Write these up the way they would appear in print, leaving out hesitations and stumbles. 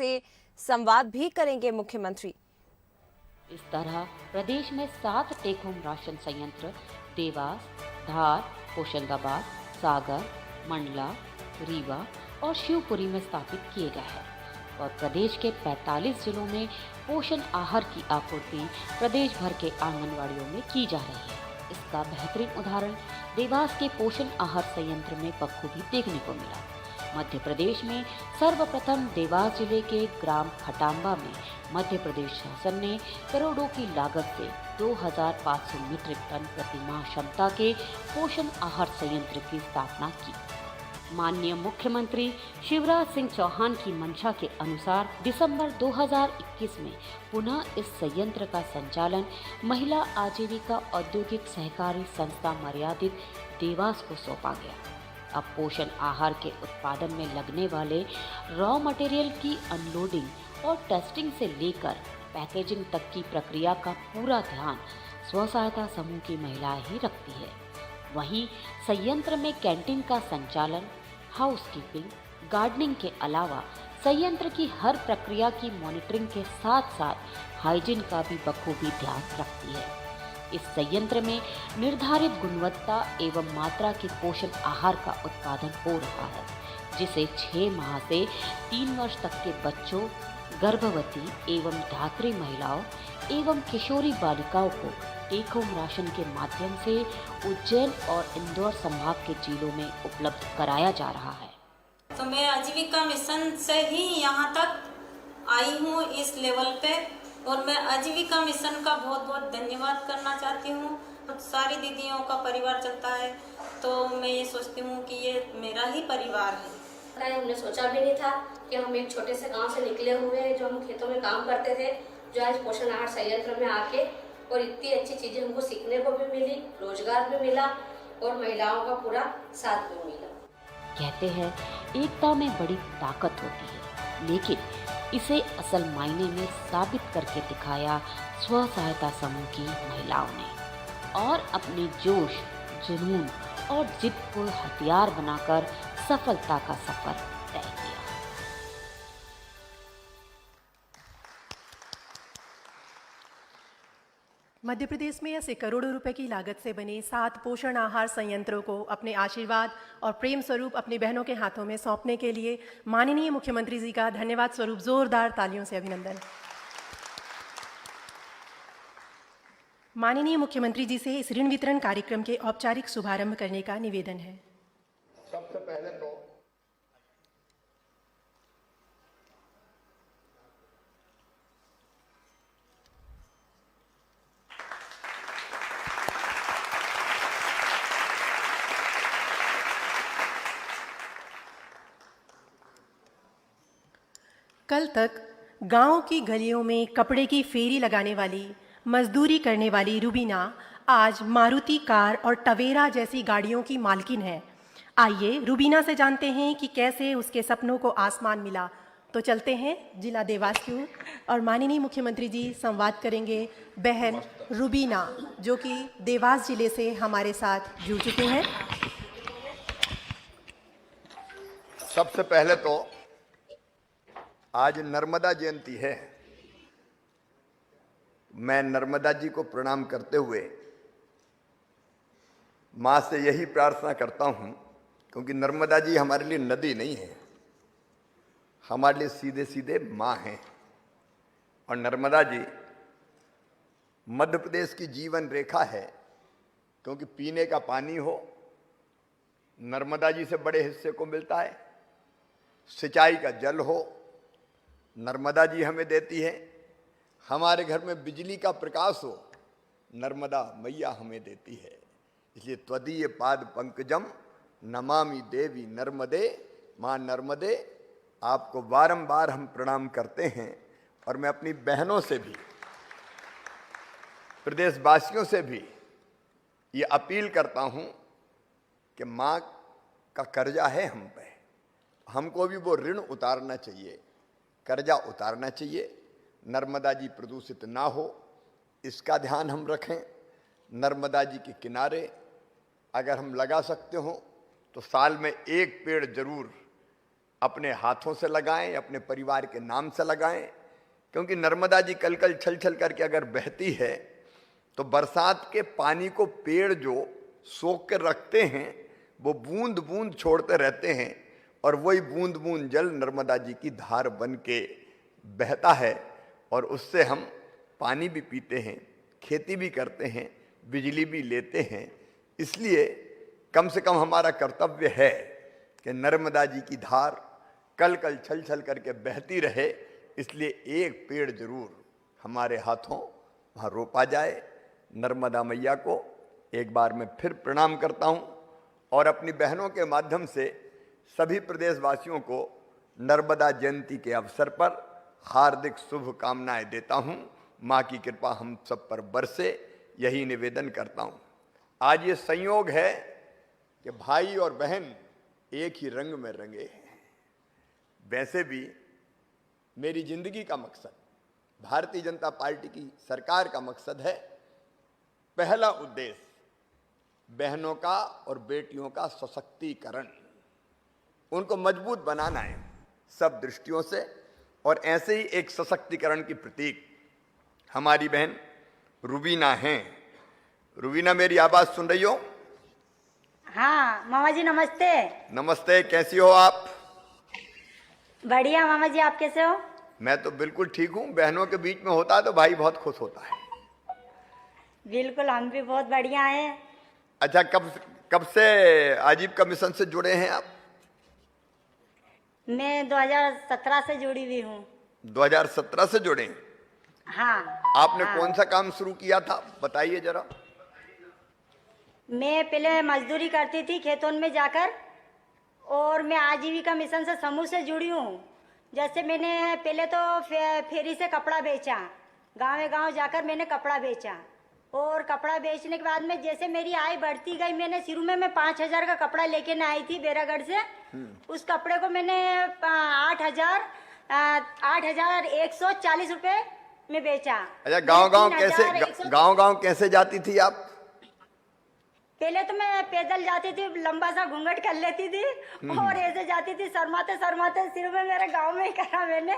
से संवाद भी करेंगे मुख्यमंत्री। इस तरह प्रदेश में 7 टेक होम राशन संयंत्र देवास, धार, होशंगाबाद, सागर, मंडला, रीवा और शिवपुरी में स्थापित किए गए हैं और प्रदेश के 45 जिलों में पोषण आहार की आपूर्ति प्रदेश भर के आंगनवाड़ियों में की जा रही है। इसका बेहतरीन उदाहरण देवास के पोषण आहार संयंत्र में बखूबी देखने को मिला। मध्य प्रदेश में सर्वप्रथम देवास जिले के ग्राम खटांबा में मध्य प्रदेश शासन ने करोड़ों की लागत से 2500 मीट्रिक टन प्रति माह क्षमता के पोषण आहार संयंत्र की स्थापना की। माननीय मुख्यमंत्री शिवराज सिंह चौहान की मंशा के अनुसार दिसंबर 2021 में पुनः इस संयंत्र का संचालन महिला आजीविका औद्योगिक सहकारी संस्था मर्यादित देवास को सौंपा गया। अब पोषण आहार के उत्पादन में लगने वाले रॉ मटेरियल की अनलोडिंग और टेस्टिंग से लेकर पैकेजिंग तक की प्रक्रिया का पूरा ध्यान स्व सहायता समूह की महिलाएं ही रखती है। वहीं संयंत्र में कैंटीन का संचालन, हाउसकीपिंग, गार्डनिंग के अलावा संयंत्र की हर प्रक्रिया की मॉनिटरिंग के साथ साथ हाइजीन का भी बखूबी ध्यान रखती है। इस संयंत्र में निर्धारित गुणवत्ता एवं मात्रा के पोषण आहार का उत्पादन हो रहा है, जिसे 6 माह से 3 वर्ष तक के बच्चों, गर्भवती एवं धात्री महिलाओं एवं किशोरी बालिकाओं को टेक होम राशन के माध्यम से उज्जैन और इंदौर संभाग के जिलों में उपलब्ध कराया जा रहा है। तो मैं आजीविका मिशन से ही यहाँ तक आई हूँ इस लेवल पे, और मैं आजीविका मिशन का बहुत बहुत धन्यवाद करना चाहती हूँ। सारी दीदियों का परिवार चलता है, तो मैं ये सोचती हूँ कि ये मेरा ही परिवार है। हमने सोचा भी नहीं था कि हम एक छोटे से गांव से निकले हुए हैं, जो हम खेतों में काम करते थे, जो आज पोषण आहार संयंत्र में आके और इतनी अच्छी चीजें हमको सीखने को भी मिली, रोजगार भी मिला और महिलाओं का पूरा साथ भी मिला। कहते हैं एकता में बड़ी ताकत होती है, लेकिन इसे असल मायने में साबित करके दिखाया स्व सहायता समूह की महिलाओं ने और अपने जोश, जुनून और जिद को हथियार बनाकर सफलता का सफर तय किया। मध्य प्रदेश में ऐसे करोड़ों रुपए की लागत से बने 7 पोषण आहार संयंत्रों को अपने आशीर्वाद और प्रेम स्वरूप अपनी बहनों के हाथों में सौंपने के लिए माननीय मुख्यमंत्री जी का धन्यवाद स्वरूप जोरदार तालियों से अभिनंदन। माननीय मुख्यमंत्री जी से इस ऋण वितरण कार्यक्रम के औपचारिक शुभारंभ करने का निवेदन है। सबसे पहले तो कल तक गांव की गलियों में कपड़े की फेरी लगाने वाली, मजदूरी करने वाली रुबीना आज मारुति कार और टवेरा जैसी गाड़ियों की मालकिन है। आइए रुबीना से जानते हैं कि कैसे उसके सपनों को आसमान मिला। तो चलते हैं जिला देवास की ओर और माननीय मुख्यमंत्री जी संवाद करेंगे बहन रुबीना, जो कि देवास जिले से हमारे साथ जुड़ चुके हैं। सबसे पहले तो आज नर्मदा जयंती है। मैं नर्मदा जी को प्रणाम करते हुए माँ से यही प्रार्थना करता हूँ, क्योंकि नर्मदा जी हमारे लिए नदी नहीं है, हमारे लिए सीधे सीधे माँ हैं। और नर्मदा जी मध्य प्रदेश की जीवन रेखा है, क्योंकि पीने का पानी हो नर्मदा जी से बड़े हिस्से को मिलता है, सिंचाई का जल हो नर्मदा जी हमें देती है, हमारे घर में बिजली का प्रकाश हो नर्मदा मैया हमें देती है। इसलिए त्वदीय पाद पंकजम नमामि देवी नर्मदे, माँ नर्मदे आपको बारंबार हम प्रणाम करते हैं। और मैं अपनी बहनों से भी, प्रदेशवासियों से भी ये अपील करता हूँ कि माँ का कर्जा है हम पे, हमको भी वो ऋण उतारना चाहिए, कर्जा उतारना चाहिए। नर्मदा जी प्रदूषित ना हो इसका ध्यान हम रखें। नर्मदा जी के किनारे अगर हम लगा सकते हो तो साल में एक पेड़ जरूर अपने हाथों से लगाएं, अपने परिवार के नाम से लगाएं, क्योंकि नर्मदा जी कल कल छल छल करके अगर बहती है तो बरसात के पानी को पेड़ जो सोख कर रखते हैं वो बूंद बूंद छोड़ते रहते हैं, और वही बूंद बूंद जल नर्मदा जी की धार बन के बहता है, और उससे हम पानी भी पीते हैं, खेती भी करते हैं, बिजली भी लेते हैं। इसलिए कम से कम हमारा कर्तव्य है कि नर्मदा जी की धार कल कल छल छल करके बहती रहे, इसलिए एक पेड़ जरूर हमारे हाथों वहाँ रोपा जाए। नर्मदा मैया को एक बार मैं फिर प्रणाम करता हूँ और अपनी बहनों के माध्यम से सभी प्रदेशवासियों को नर्मदा जयंती के अवसर पर हार्दिक शुभकामनाएं देता हूँ। माँ की कृपा हम सब पर बरसे, यही निवेदन करता हूँ। आज ये संयोग है कि भाई और बहन एक ही रंग में रंगे हैं। वैसे भी मेरी जिंदगी का मकसद, भारतीय जनता पार्टी की सरकार का मकसद है, पहला उद्देश्य बहनों का और बेटियों का सशक्तिकरण, उनको मजबूत बनाना है सब दृष्टियों से। और ऐसे ही एक सशक्तिकरण की प्रतीक हमारी बहन रुबीना हैं। रुबीना, मेरी आवाज सुन रही हो? हाँ मामा जी नमस्ते। नमस्ते, कैसी हो आप? बढ़िया मामा जी, आप कैसे हो? मैं तो बिल्कुल ठीक हूँ। बहनों के बीच में होता है तो भाई बहुत खुश होता है। बिल्कुल, हम भी बहुत बढ़िया हैं। अच्छा, कब से आजीविका मिशन से जुड़े हैं आप? मैं 2017 से जुड़ी हुई हूँ। 2017 से जुड़े? हाँ। आपने हाँ। कौन सा काम शुरू किया था, बताइए जरा। मैं पहले मजदूरी करती थी खेतों में जाकर, और मैं आजीविका मिशन से समूह से जुड़ी हूँ। जैसे मैंने पहले तो फेरी से कपड़ा बेचा, गाँव जाकर मैंने कपड़ा बेचा, और कपड़ा बेचने के बाद में जैसे मेरी आय बढ़ती गई, मैंने शुरू में मैं 5,000 का कपड़ा लेके आई थी बैरागढ़ से। उस कपड़े को मैंने 8,140 रुपए में बेचा। अच्छा, गांव कैसे जाती थी आप? पहले तो मैं पैदल जाती थी, लंबा सा घूंघट कर लेती थी और ऐसे जाती थी शर्माते शर्माते। शुरू में मेरे गांव में ही करा मैंने।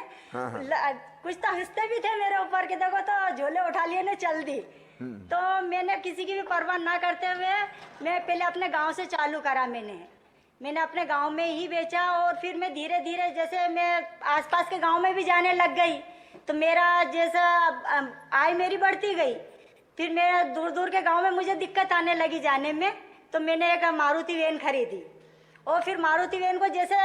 कुछ तो हंसते भी थे मेरे ऊपर कि देखो तो झोले उठा लिए ने चल दी। तो मैंने किसी की भी परवाह ना करते हुए मैं पहले अपने गांव से चालू करा। मैंने अपने गांव में ही बेचा, और फिर मैं धीरे धीरे जैसे मैं आसपास के गांव में भी जाने लग गई, तो मेरा जैसा आय मेरी बढ़ती गई। फिर मेरा दूर दूर के गांव में मुझे दिक्कत आने लगी जाने में, तो मैंने एक मारुति वैन खरीदी, और फिर मारुति वैन को जैसे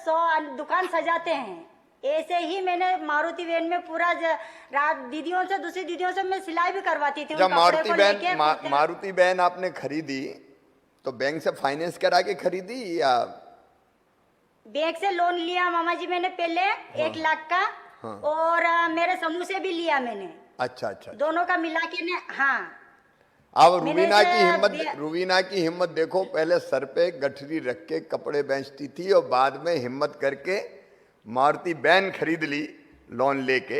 100 दुकान सजाते हैं, ऐसे ही मैंने मारुति वैन में पूरा रात दीदियों से, दूसरी दीदियों से मैं सिलाई भी करवाती थी। जब मारुति वैन आपने खरीदी तो बैंक से फाइनेंस करा के खरीदी या बैंक से लोन लिया मामा जी मैंने पहले? 1 लाख का। और मेरे समूह से भी लिया मैंने। अच्छा, दोनों का मिला के ने। हाँ। अब रुबीना की हिम्मत देखो, पहले सर पे गठरी रख के कपड़े बेचती थी और बाद में हिम्मत करके मारुति वैन खरीद ली लोन लेके,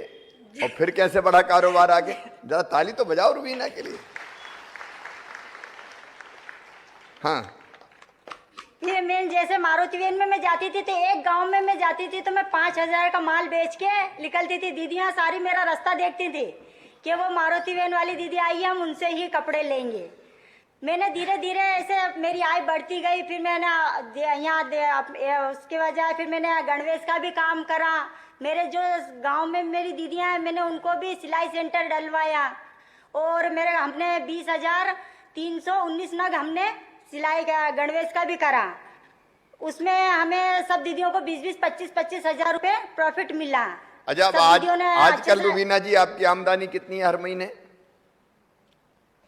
और फिर कैसे बड़ा कारोबार आगे। जरा ताली तो बजाओ रुबीना के लिए। हाँ। फिर मैं जैसे मारुति वैन में मैं जाती थी, तो एक गांव में मैं जाती थी तो मैं 5,000 का माल बेच के निकलती थी। दीदियां सारी मेरा रास्ता देखती थी कि वो मारुति वैन वाली दीदी आई है, हम उनसे ही कपड़े लेंगे। मैंने धीरे धीरे ऐसे मेरी आय बढ़ती गई। फिर मैंने यहाँ उसके वजह फिर मैंने गणवेश का भी काम करा। मेरे जो गांव में मेरी दीदियां हैं, मैंने उनको भी सिलाई सेंटर डलवाया, और हमने 20,319 नग हमने सिलाई का गणवेश का भी करा। उसमें हमें सब दीदियों को 20-20, 25-25 हजार रुपए प्रॉफिट मिला। अच्छा, आजकल रुबीना जी आपकी आमदनी कितनी है हर महीने?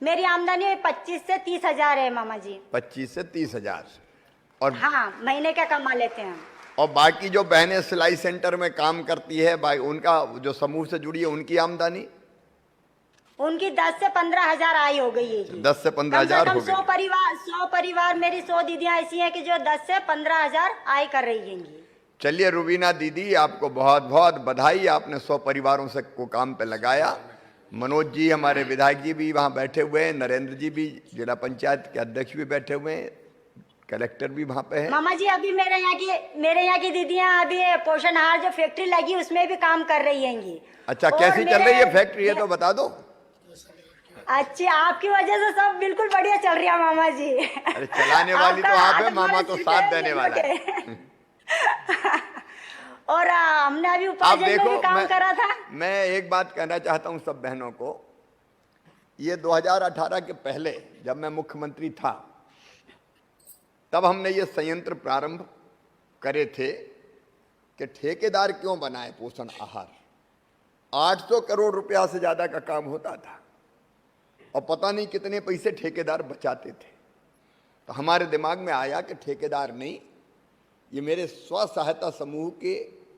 मेरी आमदनी 25 से 30 हजार है मामा जी। 25 से 30 हजार। और हाँ, महीने का कमा लेते हैं। और बाकी जो बहनें सिलाई सेंटर में काम करती है, उनका जो समूह से जुड़ी है, उनकी आमदनी? उनकी 10 से 15 हजार आय हो गई है। 10 से 15 हजार हो गई। 100 परिवार मेरी 100 दीदियां ऐसी हैं कि जो 10 से 15 हजार आय कर रही हैं। चलिए रुबीना दीदी, आपको बहुत बहुत बधाई, आपने 100 परिवारों से को काम पे लगाया। मनोज जी हमारे विधायक जी भी वहाँ बैठे हुए हैं, नरेंद्र जी भी जिला पंचायत के अध्यक्ष भी बैठे हुए हैं, कलेक्टर भी वहाँ पे है। मामा जी अभी मेरे यहाँ की दीदियाँ अभी पोषण आहार जो फैक्ट्री लगी उसमें भी काम कर रही हैंगी। अच्छा, और कैसी चल रही है फैक्ट्री, है तो बता दो। अच्छी, आपकी वजह से सब बिल्कुल बढ़िया चल रही है मामा जी। अरे चलाने वाली तो आप है, मामा तो साथ देने वाला है। और हमने अभी आप उपार्जन में देखो, भी काम करा था। मैं एक बात कहना चाहता हूं सब बहनों को, ये 2018 के पहले जब मैं मुख्यमंत्री था तब हमने ये संयंत्र प्रारंभ करे थे कि ठेकेदार क्यों बनाए पोषण आहार। 800 करोड़ रुपया से ज्यादा का काम होता था और पता नहीं कितने पैसे ठेकेदार बचाते थे। तो हमारे दिमाग में आया कि ठेकेदार नहीं, ये मेरे स्व सहायता समूह के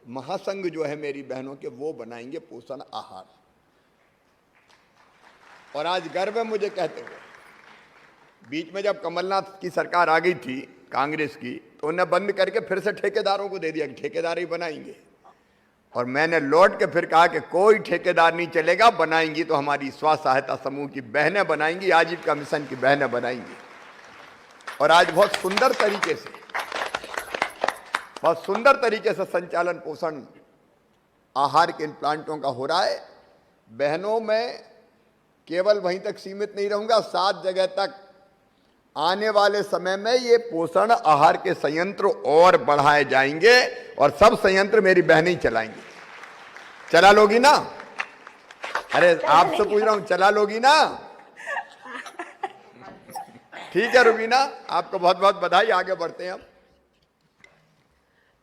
महासंघ जो है मेरी बहनों के, वो बनाएंगे पोषण आहार। और आज गर्व है मुझे कहते हुए, बीच में जब कमलनाथ की सरकार आ गई थी कांग्रेस की, तो उन्हें बंद करके फिर से ठेकेदारों को दे दिया कि ठेकेदार ही बनाएंगे। और मैंने लौट के फिर कहा कि कोई ठेकेदार नहीं चलेगा, बनाएंगी तो हमारी स्व सहायता समूह की बहनें बनाएंगी, आजीविका मिशन की बहनें बनाएंगी। और आज बहुत सुंदर तरीके से संचालन पोषण आहार के इन प्लांटों का हो रहा है। बहनों में केवल वहीं तक सीमित नहीं रहूंगा, 7 जगह तक आने वाले समय में ये पोषण आहार के संयंत्र और बढ़ाए जाएंगे और सब संयंत्र मेरी बहनें ही चलाएंगी। चला लोगी ना? अरे आपसे पूछ रहा हूं, चला लोगी ना? ठीक है रुबीना, आपको बहुत बहुत बधाई। आगे बढ़ते हैं हम।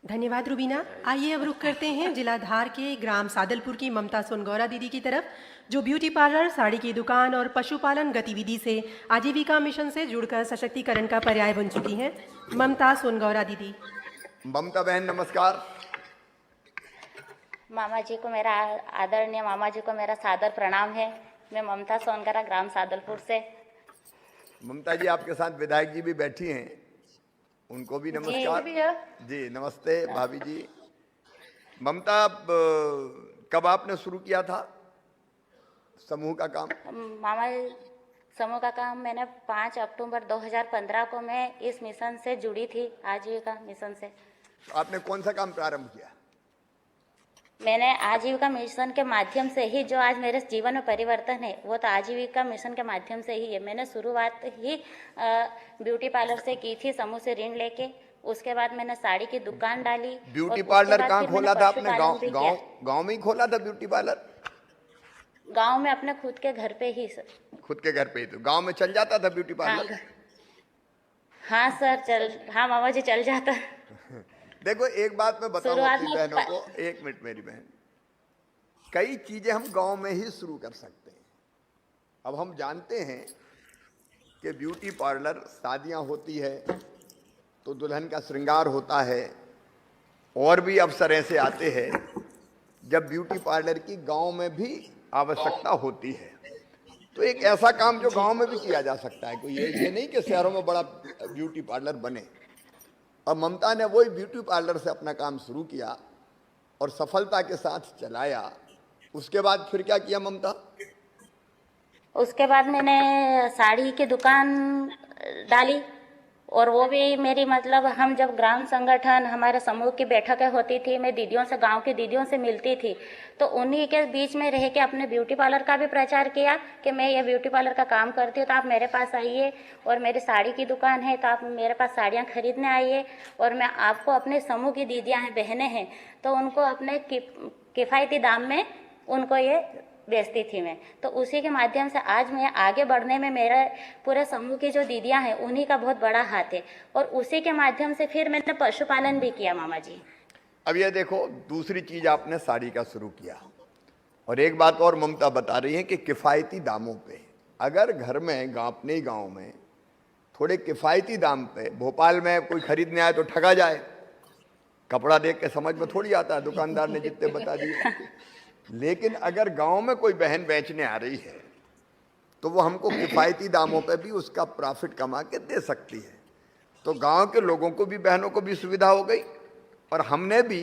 धन्यवाद रुबीना। आइए अब रुख करते हैं जिला धार के ग्राम सादलपुर की ममता सोनगौरा दीदी की तरफ, जो ब्यूटी पार्लर, साड़ी की दुकान और पशुपालन गतिविधि से आजीविका मिशन से जुड़कर सशक्तिकरण का पर्याय बन चुकी हैं। ममता सोनगौरा दीदी। ममता बहन नमस्कार। मामा जी को मेरा आदरणीय मामा जी को मेरा सादर प्रणाम है। मैं ममता सोनगौरा ग्राम सादलपुर से। ममता जी आपके साथ विधायक जी भी बैठी हैं, उनको भी नमस्कार। जी नमस्ते भाभी जी। ममता, कब आपने शुरू किया था समूह का काम? मामा समूह का काम मैंने 5 अक्टूबर 2015 को मैं इस मिशन से जुड़ी थी, आजीविका मिशन से। आपने कौन सा काम प्रारंभ किया? मैंने आजीविका मिशन के माध्यम से ही, जो आज मेरे जीवन में परिवर्तन है वो तो आजीविका मिशन के माध्यम से ही है। मैंने शुरुआत ही ब्यूटी पार्लर से की थी, समूह से ऋण लेके। उसके बाद मैंने साड़ी की दुकान डाली। ब्यूटी पार्लर कहाँ खोला था आपने? गांव में ही खोला था ब्यूटी पार्लर? गांव में अपने खुद के घर पे ही सर। खुद के घर पे ही? तो गांव में चल जाता था ब्यूटी पार्लर? हाँ सर, हाँ मामा जी चल जाता। देखो एक बात मैं बताऊं अपनी बहनों को, 1 मिनट मेरी बहन, कई चीजें हम गांव में ही शुरू कर सकते हैं। अब हम जानते हैं कि ब्यूटी पार्लर, शादियां होती है तो दुल्हन का श्रृंगार होता है, और भी अवसर ऐसे आते हैं जब ब्यूटी पार्लर की गांव में भी आवश्यकता होती है। तो एक ऐसा काम जो गांव में भी किया जा सकता है, कोई ये नहीं कि शहरों में बड़ा ब्यूटी पार्लर बने। और ममता ने वही ब्यूटी पार्लर से अपना काम शुरू किया और सफलता के साथ चलाया। उसके बाद फिर क्या किया ममता? उसके बाद मैंने साड़ी की दुकान डाली, और वो भी मेरी मतलब, हम जब ग्राम संगठन, हमारे समूह की बैठकें होती थी, मैं दीदियों से, गांव की दीदियों से मिलती थी, तो उन्हीं के बीच में रह के अपने ब्यूटी पार्लर का भी प्रचार किया कि मैं ये ब्यूटी पार्लर का काम करती हूँ, तो आप मेरे पास आइए। और मेरी साड़ी की दुकान है तो आप मेरे पास साड़ियाँ खरीदने आइए, और मैं आपको अपने समूह की दीदियाँ हैं, बहनें हैं, तो उनको अपने किफ़ायती दाम में उनको ये बेचती थी मैं। तो उसी के माध्यम से आज मैं आगे बढ़ने में मेरे पूरे समूह की जो दीदियां हैं उन्हीं का बहुत बड़ा हाथ है। और उसी के माध्यम से फिर मैंने पशुपालन भी किया मामा जी। अब ये देखो, दूसरी चीज आपने साड़ी का शुरू किया, और एक बात और ममता बता रही है कि किफायती दामों पे, अगर घर में अपने गाँव में थोड़े किफायती दाम पे, भोपाल में कोई खरीदने आए तो ठगा जाए, कपड़ा देख के समझ में थोड़ी आता है, दुकानदार ने जितने बता दिए। लेकिन अगर गांव में कोई बहन बेचने आ रही है तो वो हमको किफायती दामों पे भी उसका प्रॉफिट कमा के दे सकती है। तो गांव के लोगों को भी, बहनों को भी सुविधा हो गई, और हमने भी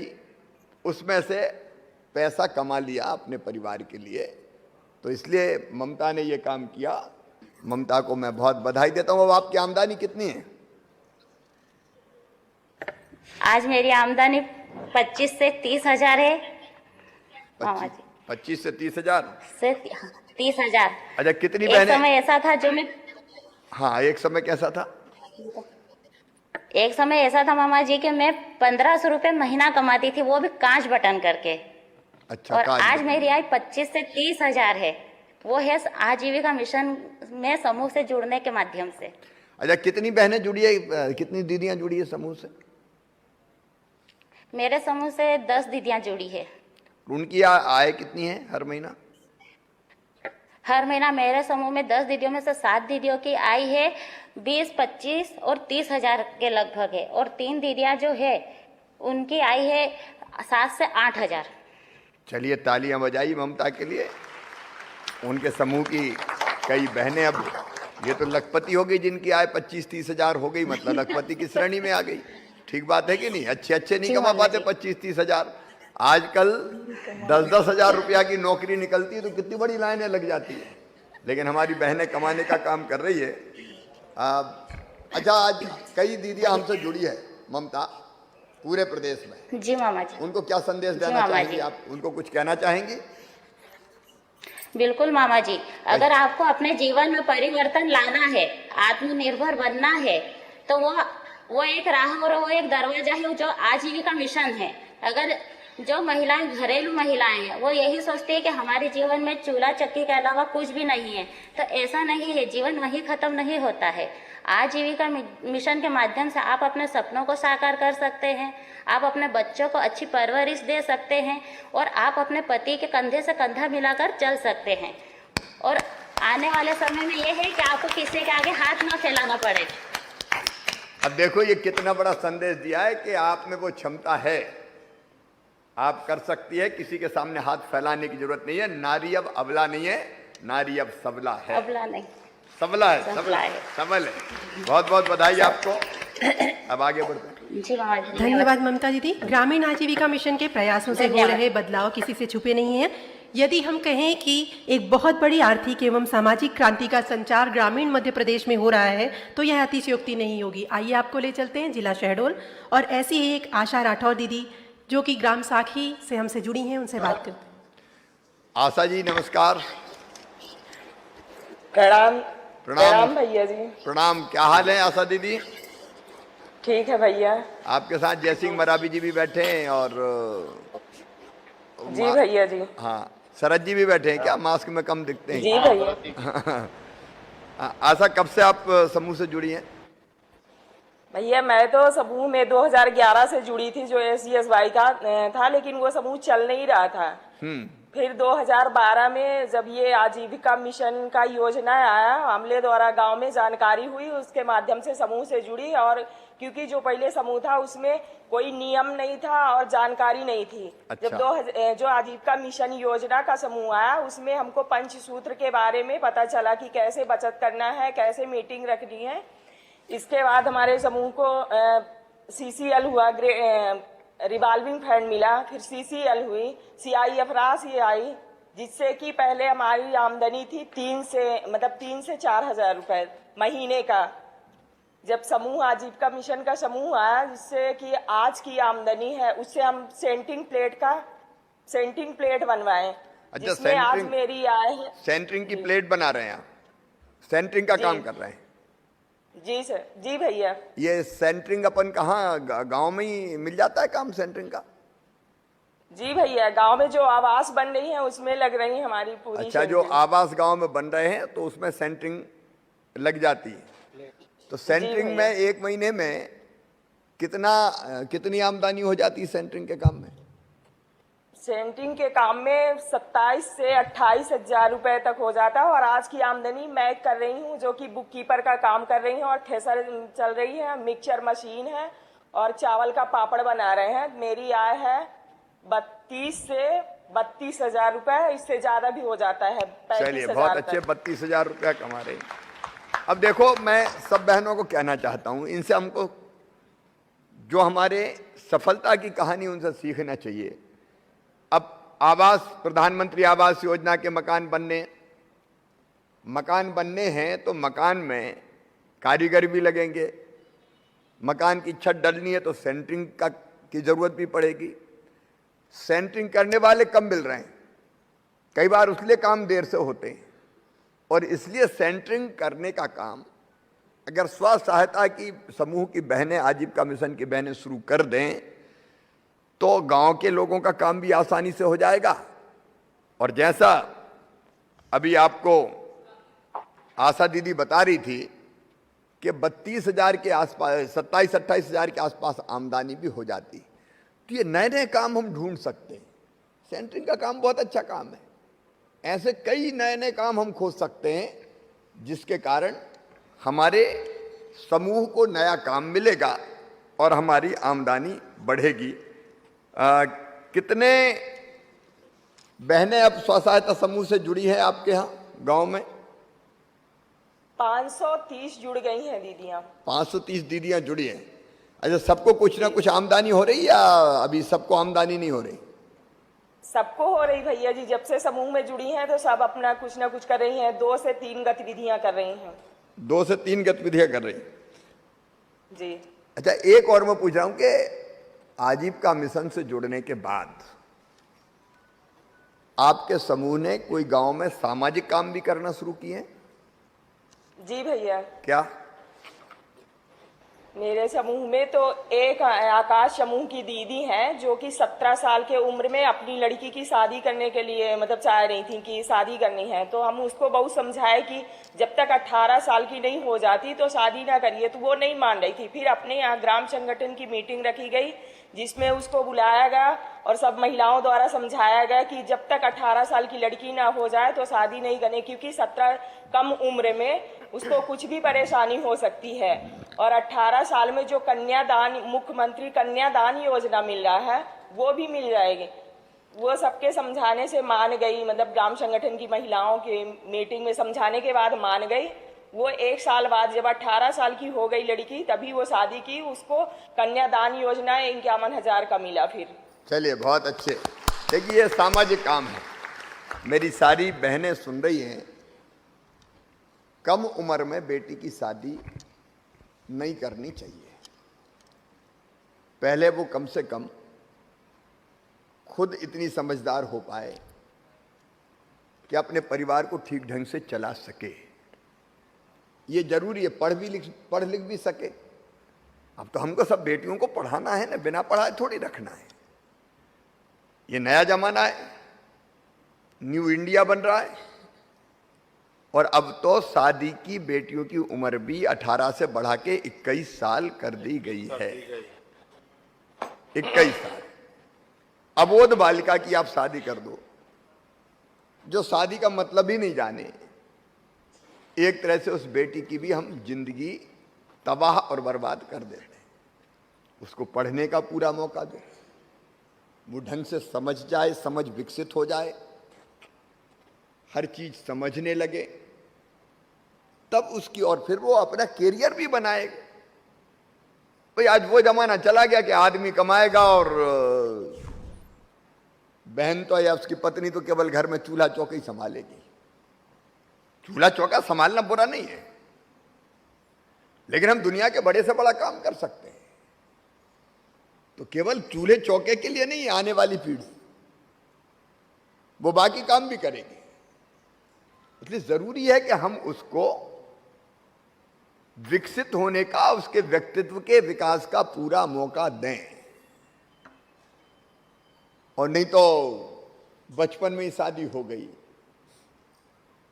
उसमें से पैसा कमा लिया अपने परिवार के लिए। तो इसलिए ममता ने ये काम किया। ममता को मैं बहुत बधाई देता हूँ। अब आपकी आमदनी कितनी है? आज मेरी आमदनी 25 से 30 हजार है मामा जी। 25 से 30,000 से 30,000। अच्छा, कितनी एक बहनें? समय ऐसा था जो मैं हाँ, एक समय कैसा था? एक समय ऐसा था मामा जी कि मैं 1500 रुपये महीना कमाती थी, वो भी कांच बटन करके। अच्छा, और काज आज में। मेरी आय 25 से 30 हजार है। वो है आजीविका मिशन में समूह से जुड़ने के माध्यम से। अच्छा, कितनी बहनें जुड़ी है, कितनी दीदियां जुड़ी है समूह से? मेरे समूह से 10 दीदियां जुड़ी है। उनकी आय कितनी है हर महीना? हर महीना मेरे समूह में 10 दीदियों में से 7 दीदियों की आय है 20, 25 और 30 हजार के लगभग है। और 3 दीदियां जो है उनकी आय है 7 से 8 हजार। चलिए, तालियां बजाई ममता के लिए। उनके समूह की कई बहनें, अब ये तो लखपति हो गई जिनकी आय 25-30 हजार हो गई, मतलब लखपति की श्रेणी में आ गई। ठीक बात है कि नहीं? अच्छे नहीं कमा पाते 25-30 हजार। आजकल 10-10 हजार रुपया की नौकरी निकलती है तो कितनी बड़ी लाइनें लग जाती है, लेकिन हमारी बहनें कमाने का काम कर रही है। अच्छा, आज कई दीदियां हमसे जुड़ी है ममता, पूरे प्रदेश में। जी मामा जी। उनको क्या संदेश देना मामा चाहेंगी जी। आप? उनको कुछ कहना चाहेंगी? बिल्कुल मामा जी, अगर आपको अपने जीवन में परिवर्तन लाना है, आत्मनिर्भर बनना है, तो वो एक राह और वो एक दरवाजा है जो आजीविका मिशन है। अगर जो महिलाएं, घरेलू महिलाएं हैं, वो यही सोचती है कि हमारे जीवन में चूल्हा चक्की के अलावा कुछ भी नहीं है, तो ऐसा नहीं है। जीवन वहीं खत्म नहीं होता है। आजीविका मिशन के माध्यम से आप अपने सपनों को साकार कर सकते हैं, आप अपने बच्चों को अच्छी परवरिश दे सकते हैं और आप अपने पति के कंधे से कंधा मिलाकर चल सकते हैं। और आने वाले समय में ये है कि आपको किसी के आगे हाथ ना फैलाना पड़े। अब देखो, ये कितना बड़ा संदेश दिया है कि आप में वो क्षमता है, आप कर सकती है, किसी के सामने हाथ फैलाने की जरूरत नहीं है। नारी अब अबला नहीं है, नारी अब सबला है। अबला नहीं, सबला है, सबला है, सबल है। बहुत बहुत बधाई आपको। अब आगे बढ़ते हैं। जी मामा जी। धन्यवाद ममता दीदी। ग्रामीण आजीविका मिशन के प्रयासों से हो रहे बदलाव किसी से छुपे नहीं हैं। यदि हम कहें कि एक बहुत बड़ी आर्थिक एवं सामाजिक क्रांति का संचार ग्रामीण मध्य प्रदेश में हो रहा है, तो यह अतिशयोक्ति नहीं होगी। आइए आपको ले चलते हैं जिला शहडोल, और ऐसी ही एक आशा राठौर दीदी जो कि ग्राम साखी से हमसे जुड़ी हैं, उनसे बात करते हैं। आशा जी नमस्कार। प्रणाम। प्रणाम भैया जी। प्रणाम। क्या हाल है आशा दीदी? ठीक है भैया। आपके साथ जयसिंह मराबी जी भी बैठे हैं और जी भैया जी। हाँ, शरद जी भी बैठे हैं। क्या मास्क में कम दिखते हैं? जी भैया। आशा, कब से आप समूह से जुड़ी हैं? भैया मैं तो समूह में 2011 से जुड़ी थी, जो SGSY का था, लेकिन वो समूह चल नहीं रहा था। फिर 2012 में जब ये आजीविका मिशन का योजना आया, हमले द्वारा गांव में जानकारी हुई, उसके माध्यम से समूह से जुड़ी। और क्योंकि जो पहले समूह था उसमें कोई नियम नहीं था और जानकारी नहीं थी। अच्छा। जब जो आजीविका मिशन योजना का समूह आया, उसमें हमको पंचसूत्र के बारे में पता चला कि कैसे बचत करना है, कैसे मीटिंग रखनी है। इसके बाद हमारे समूह को CCL हुआ, रिवॉल्विंग फंड मिला, फिर CCL हुई, CIFRAS आई, जिससे कि पहले हमारी आमदनी थी 3 से 4 हजार रुपए महीने का। जब समूह आजीविका मिशन का समूह आया, जिससे कि आज की आमदनी है, उससे हम सेंटिंग प्लेट बनवाए। अच्छा, जिसमें आज मेरी आय है। सेंटरिंग की प्लेट बना रहे हैं आप? सेंटरिंग का काम कर रहे हैं? जी सर। जी भैया। ये सेंटरिंग अपन कहाँ, गांव में ही मिल जाता है काम सेंटरिंग का? जी भैया, गांव में जो आवास बन रही है उसमें लग रही है हमारी पूरी। अच्छा, जो आवास गांव में बन रहे हैं तो उसमें सेंटरिंग लग जाती है। तो सेंटरिंग में एक महीने में कितनी आमदनी हो जाती है सेंटरिंग के काम में? सेंटरिंग के काम में 27 से 28 हजार रुपए तक हो जाता है। और आज की आमदनी मैं कर रही हूँ, जो कि बुक कीपर का काम कर रही हूँ, और थ्रेसर चल रही है, मिक्सचर मशीन है, और चावल का पापड़ बना रहे हैं। मेरी आय है 32 से 32 हजार रुपए, इससे ज्यादा भी हो जाता है। चलिए, बहुत अच्छे, 32 हजार रुपया कमा रहे हैं। अब देखो, मैं सब बहनों को कहना चाहता हूँ, इनसे हमको जो हमारे सफलता की कहानी, उनसे सीखना चाहिए। अब प्रधानमंत्री आवास योजना के मकान बनने हैं, तो मकान में कारीगर भी लगेंगे, मकान की छत डलनी है तो सेंटरिंग की जरूरत भी पड़ेगी। सेंटरिंग करने वाले कम मिल रहे हैं, कई बार उसलिए काम देर से होते हैं, और इसलिए सेंटरिंग करने का काम अगर स्व सहायता की समूह की बहनें, आजीविका मिशन की बहनें शुरू कर दें तो गांव के लोगों का काम भी आसानी से हो जाएगा। और जैसा अभी आपको आशा दीदी बता रही थी कि 32,000 के आसपास, 27-28 हज़ार के आसपास आमदनी भी हो जाती, तो ये नए नए काम हम ढूंढ सकते हैं। सेंटरिंग का काम बहुत अच्छा काम है, ऐसे कई नए नए काम हम खोज सकते हैं जिसके कारण हमारे समूह को नया काम मिलेगा और हमारी आमदनी बढ़ेगी। कितने बहनें अब स्व सहायता समूह से जुड़ी हैं आपके यहाँ गांव में? 530 जुड़ गई हैं दीदियां। 530 दीदियां जुड़ी हैं। अच्छा, सबको कुछ ना कुछ आमदनी हो रही या अभी सबको आमदनी नहीं हो रही? सबको हो रही भैया जी, जब से समूह में जुड़ी हैं तो सब अपना कुछ ना कुछ कर रही हैं। 2 से 3 गतिविधियां कर रही हैं। 2 से 3 गतिविधियां कर रही जी। अच्छा, एक और मैं पूछ रहा हूं कि आजीविका मिशन से जुड़ने के बाद आपके समूह ने कोई गांव में सामाजिक काम भी करना शुरू किए हैं? जी भैया। क्या? मेरे समूह में तो एक आकाश समूह की दीदी हैं जो कि 17 साल के उम्र में अपनी लड़की की शादी करने के लिए मतलब चाह रही थी कि शादी करनी है, तो हम उसको बहुत समझाए कि जब तक 18 साल की नहीं हो जाती तो शादी ना करिए, तो वो नहीं मान रही थी। फिर अपने यहाँ ग्राम संगठन की मीटिंग रखी गई जिसमें उसको बुलाया गया और सब महिलाओं द्वारा समझाया गया कि जब तक 18 साल की लड़की ना हो जाए तो शादी नहीं करनी, क्योंकि 17 कम उम्र में उसको कुछ भी परेशानी हो सकती है। और 18 साल में जो कन्यादान, मुख्यमंत्री कन्यादान योजना मिल रहा है वो भी मिल जाएगी। वो सबके समझाने से मान गई, मतलब ग्राम संगठन की महिलाओं की मीटिंग में समझाने के बाद मान गई। वो 1 साल बाद जब 18 साल की हो गई लड़की तभी वो शादी की, उसको कन्यादान योजना 51,000 का मिला। फिर चलिए, बहुत अच्छे। देखिए, ये सामाजिक काम है। मेरी सारी बहनें सुन रही हैं, कम उम्र में बेटी की शादी नहीं करनी चाहिए। पहले वो कम से कम खुद इतनी समझदार हो पाए कि अपने परिवार को ठीक ढंग से चला सके। ये जरूरी है, पढ़ लिख भी सके। अब तो हमको सब बेटियों को पढ़ाना है ना, बिना पढ़ाए थोड़ी रखना है। ये नया जमाना है, न्यू इंडिया बन रहा है, और अब तो शादी की बेटियों की उम्र भी 18 से बढ़ा के 21 साल कर दी गई है। 21 साल अबोध बालिका की आप शादी कर दो, जो शादी का मतलब ही नहीं जाने। एक तरह से उस बेटी की भी हम जिंदगी तबाह और बर्बाद कर दे रहे हैं। उसको पढ़ने का पूरा मौका दो, वो ढंग से समझ जाए, समझ विकसित हो जाए, हर चीज समझने लगे, तब उसकी और फिर वो अपना कैरियर भी बनाएगा। भाई आज वो जमाना चला गया कि आदमी कमाएगा और बहन तो या उसकी पत्नी तो केवल घर में चूल्हा चौका ही संभालेगी। चूल्हा चौका संभालना बुरा नहीं है, लेकिन हम दुनिया के बड़े से बड़ा काम कर सकते हैं। तो केवल चूल्हे चौके के लिए नहीं, आने वाली पीढ़ी वो बाकी काम भी करेगी। इसलिए जरूरी है कि हम उसको विकसित होने का, उसके व्यक्तित्व के विकास का पूरा मौका दें, और नहीं तो बचपन में ही शादी हो गई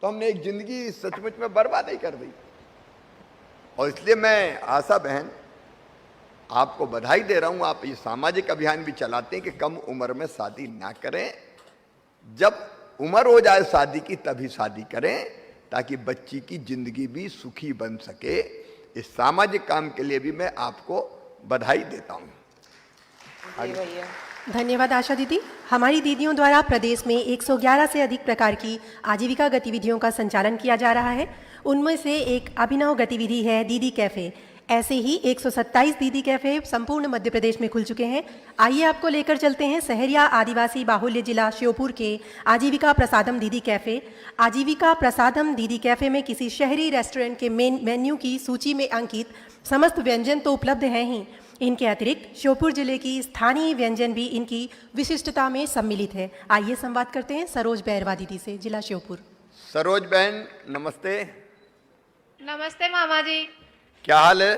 तो हमने एक जिंदगी सचमुच में बर्बाद ही कर दी। और इसलिए मैं आशा बहन आपको बधाई दे रहा हूं। आप ये सामाजिक अभियान भी चलाते हैं कि कम उम्र में शादी ना करें, जब उम्र हो जाए शादी की तभी शादी करें, ताकि बच्ची की जिंदगी भी सुखी बन सके। इस सामाजिक काम के लिए भी मैं आपको बधाई देता हूं। जी भैया। धन्यवाद आशा दीदी। हमारी दीदियों द्वारा प्रदेश में 111 से अधिक प्रकार की आजीविका गतिविधियों का संचालन किया जा रहा है। उनमें से एक अभिनव गतिविधि है दीदी कैफे। ऐसे ही 127 दीदी कैफे संपूर्ण मध्य प्रदेश में खुल चुके हैं। आइए आपको लेकर चलते हैं सहरिया आदिवासी बाहुल्य जिला श्योपुर के आजीविका प्रसादम दीदी कैफे। आजीविका प्रसादम दीदी कैफे में किसी शहरी रेस्टोरेंट के मेन्यू की सूची में अंकित समस्त व्यंजन तो उपलब्ध हैं ही, इनके अतिरिक्त श्योपुर जिले की स्थानीय व्यंजन भी इनकी विशिष्टता में सम्मिलित है। आइए संवाद करते हैं सरोज बैरवा दीदी से, जिला श्योपुर। सरोज बहन नमस्ते। नमस्ते मामा जी, क्या हाल है?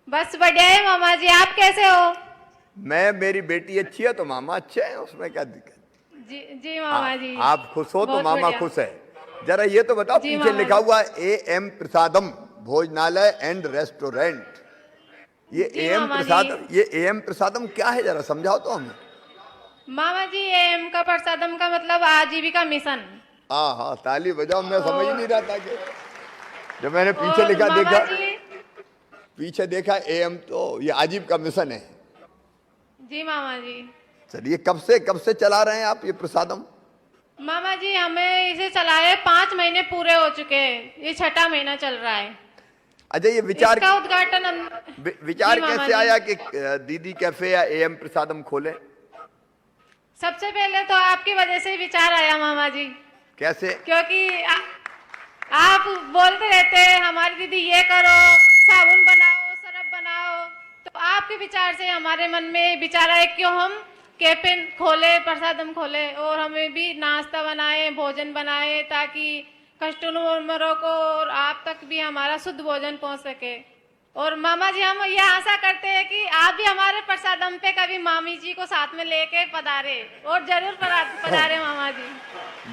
बस बढ़िया है मामा जी, आप कैसे हो? मेरी बेटी अच्छी है तो मामा अच्छे हैं, उसमें क्या दिक्कत? जी मामा जी। आप खुश हो तो बहुत मामा बढ़िया। खुश है। जरा ये तो बताओ, जी पीछे मामा लिखा जी। हुआ AM प्रसादम भोजनालय एंड रेस्टोरेंट, ये जी AM मामा जी। प्रसादम, ये AM प्रसादम क्या है, जरा समझाओ तो हमें। मामा जी, एम का प्रसादम का मतलब आजीविका मिशन। हाँ, ताली बजाओ। मैं समझ नहीं रहा था कि जब मैंने पीछे और लिखा मामा देखा, जी, पीछे देखा AM, तो ये आजीविका मिशन है। जी मामा जी। चलिए, कब से चला रहे हैं आप ये प्रसादम? मामा जी, हमें इसे चलाए 5 महीने पूरे हो चुके हैं, ये 6ठा महीना चल रहा है। अच्छा, ये विचार इसका उद्घाटन विचार जी मामा कैसे जी। आया कि दीदी कैफे या AM प्रसादम खोले? सबसे पहले तो आपकी वजह से ही विचार आया मामा जी, कैसे? क्योंकि आप बोलते रहते हैं हमारी दीदी ये करो, साबुन बनाओ, सरफ बनाओ, तो आपके विचार से हमारे मन में विचार आया क्यों हम कैफे खोले, प्रसादम खोले और हमें भी नाश्ता बनाए, भोजन बनाए, ताकि कस्टमरों को और आप तक भी हमारा शुद्ध भोजन पहुंच सके। और मामा जी, हम ये आशा करते हैं कि आप भी हमारे प्रसादम पे कभी मामी जी को साथ में लेके पधारे, और जरूर पधारे मामा जी।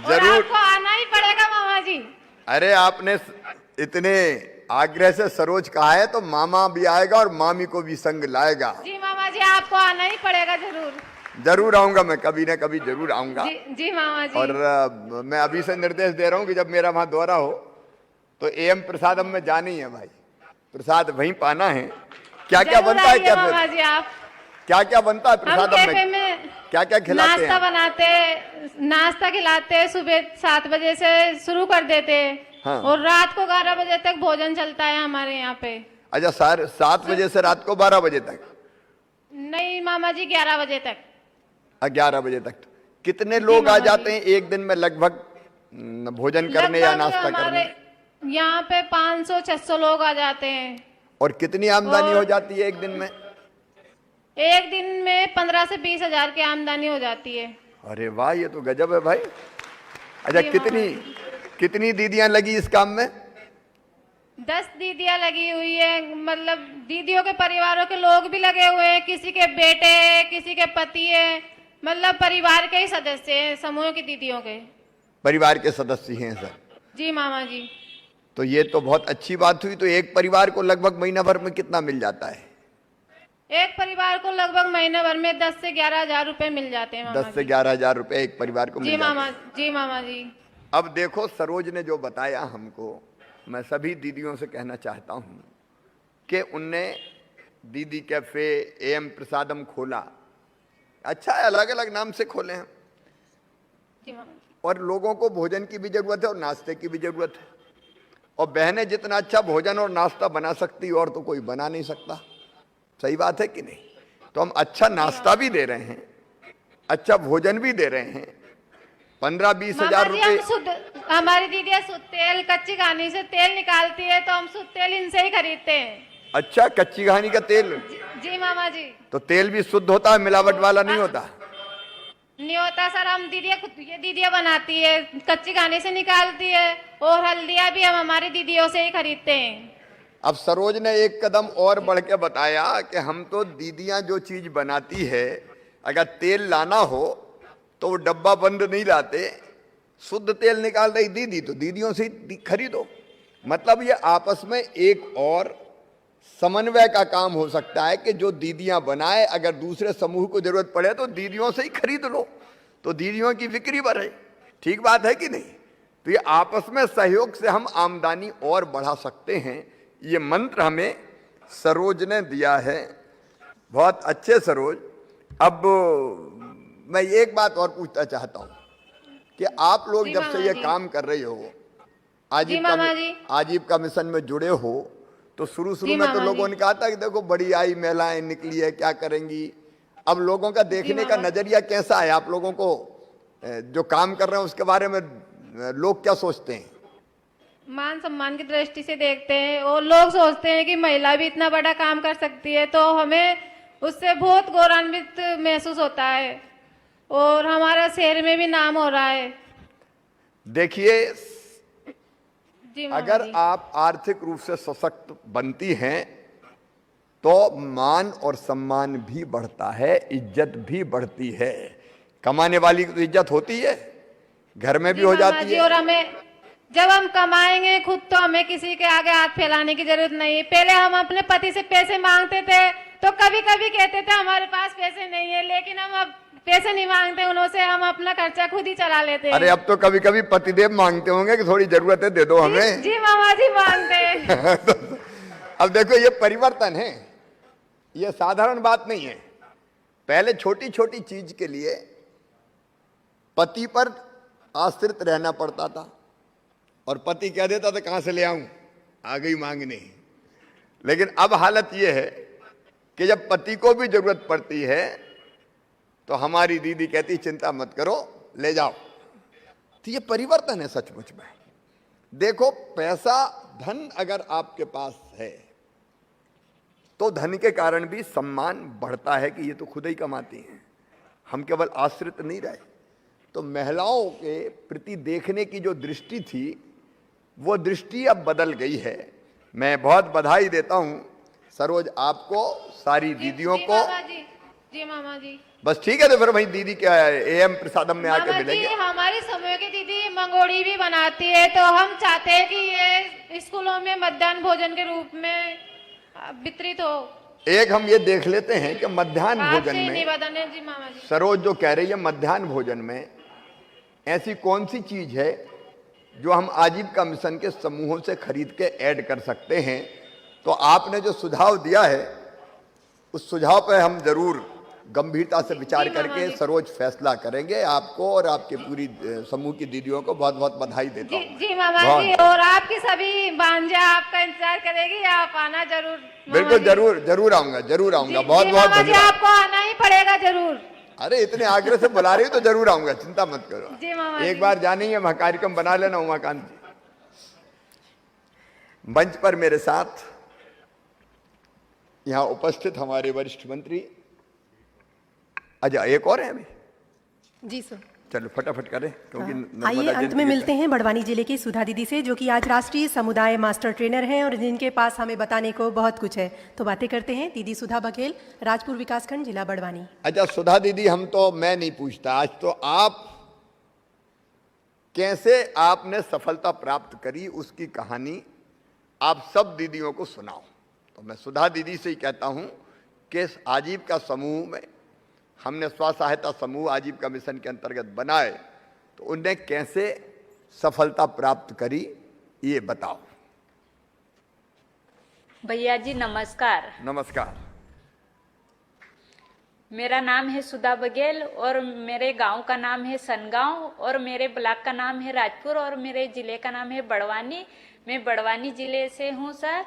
और जरूर। आपको आना ही पड़ेगा मामा जी। अरे, आपने इतने आग्रह से सरोज कहा है तो मामा भी आएगा और मामी को भी संग लाएगा। जी मामा जी, आपको आना ही पड़ेगा जरूर। जरूर आऊंगा, मैं कभी ना कभी जरूर आऊंगा। जी मामा जी। और मैं अभी से निर्देश दे रहा हूं कि जब मेरा वहां दौरा हो तो AM प्रसादम में जाना ही है भाई, प्रसाद वहीं पाना है। क्या क्या जरूर बनता है आइए मामा कैफे? जी आप। क्या क्या बनता है हम प्रसादम कैफे में? में क्या क्या खिलाते नाश्ता हैं? बनाते, नाश्ता खिलाते, सुबह 7 बजे से शुरू कर देते हैं। हाँ। और रात को 11 बजे तक भोजन चलता है हमारे यहाँ पे। अच्छा, 7 बजे से रात को 12 बजे तक? नहीं मामा जी, 11 बजे तक। 11 बजे तक। कितने लोग आ मामा जाते हैं एक दिन में लगभग भोजन करने या लगभग नाश्ता हमारे करने? यहाँ पे 500-600 लोग आ जाते हैं। और कितनी आमदनी हो जाती है एक दिन में? एक दिन में 15 से 20 हजार की आमदनी हो जाती है। अरे वाह, ये तो गजब है भाई। अच्छा, जी, कितनी दीदियां लगी इस काम में? 10 दीदियां लगी हुई है, मतलब दीदियों के परिवारों के लोग भी लगे हुए हैं, किसी के बेटे है, किसी के पति है, मतलब परिवार के ही सदस्य हैं, समूह की दीदियों के। परिवार के सदस्य हैं सर? जी मामा जी। तो ये तो बहुत अच्छी बात हुई। तो एक परिवार को लगभग महीना भर में कितना मिल जाता है? एक परिवार को लगभग महीने भर में 10 से 11 हजार रुपए मिल जाते हैं मामा 10 से जी। 11 हजार रुपए एक परिवार को जी मिल जाते मामा हैं। जी। मामा जी। अब देखो, सरोज ने जो बताया हमको, मैं सभी दीदियों से कहना चाहता हूं कि उनने दीदी कैफे, AM प्रसादम खोला। अच्छा है, अलग अलग नाम से खोले हैं। जी मामा जी। और लोगों को भोजन की भी जरूरत है और नाश्ते की भी जरूरत है। और बहनें जितना अच्छा भोजन और नाश्ता बना सकती और तो कोई बना नहीं सकता। सही बात है कि नहीं? तो हम अच्छा नाश्ता भी दे रहे हैं, अच्छा भोजन भी दे रहे हैं। 15-20 हजार मामा जी, हम रुपए। शुद्ध, हमारी दीदियाँ शुद्ध तेल, कच्ची घानी से तेल निकालती है, तो हम शुद्ध तेल इनसे ही खरीदते हैं। अच्छा, कच्ची घानी का तेल? जी मामा जी। तो तेल भी शुद्ध होता है, मिलावट वाला नहीं होता? नहीं होता सर, हम दीदियाँ बनाती है, कच्ची घानी से निकालती है, और हल्दियाँ भी हम हमारी दीदियों से ही खरीदते हैं। अब सरोज ने एक कदम और बढ़ के बताया कि हम तो दीदियां जो चीज बनाती है, अगर तेल लाना हो तो वो डब्बा बंद नहीं लाते, शुद्ध तेल निकाल रही दीदी तो दीदियों से ही खरीदो। मतलब ये आपस में एक और समन्वय का काम हो सकता है कि जो दीदियां बनाए, अगर दूसरे समूह को जरूरत पड़े तो दीदियों से ही खरीद लो, तो दीदियों की बिक्री बढ़े। ठीक बात है कि नहीं? तो ये आपस में सहयोग से हम आमदनी और बढ़ा सकते हैं। ये मंत्र हमें सरोज ने दिया है। बहुत अच्छे सरोज। अब मैं एक बात और पूछना चाहता हूं कि आप लोग जब से ये काम कर रहे हो, आजीविका मिशन में जुड़े हो, तो शुरू में तो लोगों ने कहा था कि देखो बड़ी आई महिलाएं निकली है, क्या करेंगी। अब लोगों का देखने का नजरिया कैसा है? आप लोगों को जो काम कर रहे हैं उसके बारे में लोग क्या सोचते हैं? मान सम्मान की दृष्टि से देखते हैं और लोग सोचते हैं कि महिला भी इतना बड़ा काम कर सकती है, तो हमें उससे बहुत गौरवान्वित महसूस होता है और हमारा शहर में भी नाम हो रहा है। देखिए, जी अगर आप आर्थिक रूप से सशक्त बनती हैं तो मान और सम्मान भी बढ़ता है, इज्जत भी बढ़ती है। कमाने वाली की तो इज्जत होती है, घर में भी हो जाती है। और हमें जब हम कमाएंगे खुद तो हमें किसी के आगे हाथ फैलाने की जरूरत नहीं है। पहले हम अपने पति से पैसे मांगते थे तो कभी कभी कहते थे हमारे पास पैसे नहीं है, लेकिन हम अब पैसे नहीं मांगते उनसे, हम अपना खर्चा खुद ही चला लेते हैं। अरे अब तो कभी कभी पतिदेव मांगते होंगे कि थोड़ी जरूरत है, दे दो हमें। जी मामा जी मांगते हैं। अब देखो ये परिवर्तन है, ये साधारण बात नहीं है। पहले छोटी छोटी चीज के लिए पति पर आश्रित रहना पड़ता था और पति कह देता था कहां से ले आऊं, आ गई मांगने। लेकिन अब हालत यह है कि जब पति को भी जरूरत पड़ती है तो हमारी दीदी कहती चिंता मत करो, ले जाओ। तो ये परिवर्तन है सचमुच में। देखो, पैसा धन अगर आपके पास है तो धन के कारण भी सम्मान बढ़ता है कि ये तो खुद ही कमाती हैं, हम केवल आश्रित नहीं रहे। तो महिलाओं के प्रति देखने की जो दृष्टि थी वो दृष्टि अब बदल गई है। मैं बहुत बधाई देता हूं सरोज आपको, सारी दीदियों को। जी मामा जी। बस ठीक है, तो फिर वही दीदी के एम प्रसादम में आके मिलेंगे। हमारी समूह की दीदी मंगोड़ी भी बनाती है, तो हम चाहते हैं कि ये स्कूलों में मध्याह्न भोजन के रूप में वितरित हो। एक हम ये देख लेते हैं कि मध्याह्न भोजन में जी मामा जी, सरोज जो कह रही है मध्याह्न भोजन में ऐसी कौन सी चीज है जो हम आजीविका मिशन के समूहों से खरीद के ऐड कर सकते हैं। तो आपने जो सुझाव दिया है उस सुझाव पर हम जरूर गंभीरता से विचार करके सरोज फैसला करेंगे। आपको और आपके पूरी समूह की दीदियों को बहुत बहुत बधाई देता हूं। जी मामा जी, और आपकी सभी भांजा आपका इंतजार करेगी, आप आना जरूर। बिल्कुल, जरूर जरूर आऊंगा, जरूर आऊंगा। बहुत बहुत धन्यवाद। आपको आना ही पड़ेगा जरूर। अरे इतने आग्रह से बुला रही हो तो जरूर आऊंगा, चिंता मत करो। जी मामा एक बार जाने ही हम कार्यक्रम बना लेना। उमाकांत जी मंच पर मेरे साथ यहां उपस्थित हमारे वरिष्ठ मंत्री अच्छा एक और है अभी। जी सर, चलो फटाफट करें क्योंकि आइए अंत में मिलते हैं बड़वानी जिले की सुधा दीदी से, जो कि आज राष्ट्रीय समुदाय मास्टर ट्रेनर हैं और जिनके पास हमें बताने को बहुत कुछ है। तो बातें करते हैं दीदी सुधा बघेल, राजपुर विकासखंड, जिला बड़वानी। अच्छा सुधा दीदी, हम तो मैं नहीं पूछता, आज तो आप कैसे आपने सफलता प्राप्त करी उसकी कहानी आप सब दीदियों को सुनाओ। तो मैं सुधा दीदी से ही कहता हूं कि इस आजीविका समूह में हमने स्व सहायता समूह आजीविका मिशन के अंतर्गत बनाए, तो उनने कैसे सफलता प्राप्त करी ये बताओ। भैया जी नमस्कार। नमस्कार। मेरा नाम है सुधा बघेल और मेरे गांव का नाम है सनगांव और मेरे ब्लॉक का नाम है राजपुर और मेरे जिले का नाम है बड़वानी। मैं बड़वानी जिले से हूँ सर।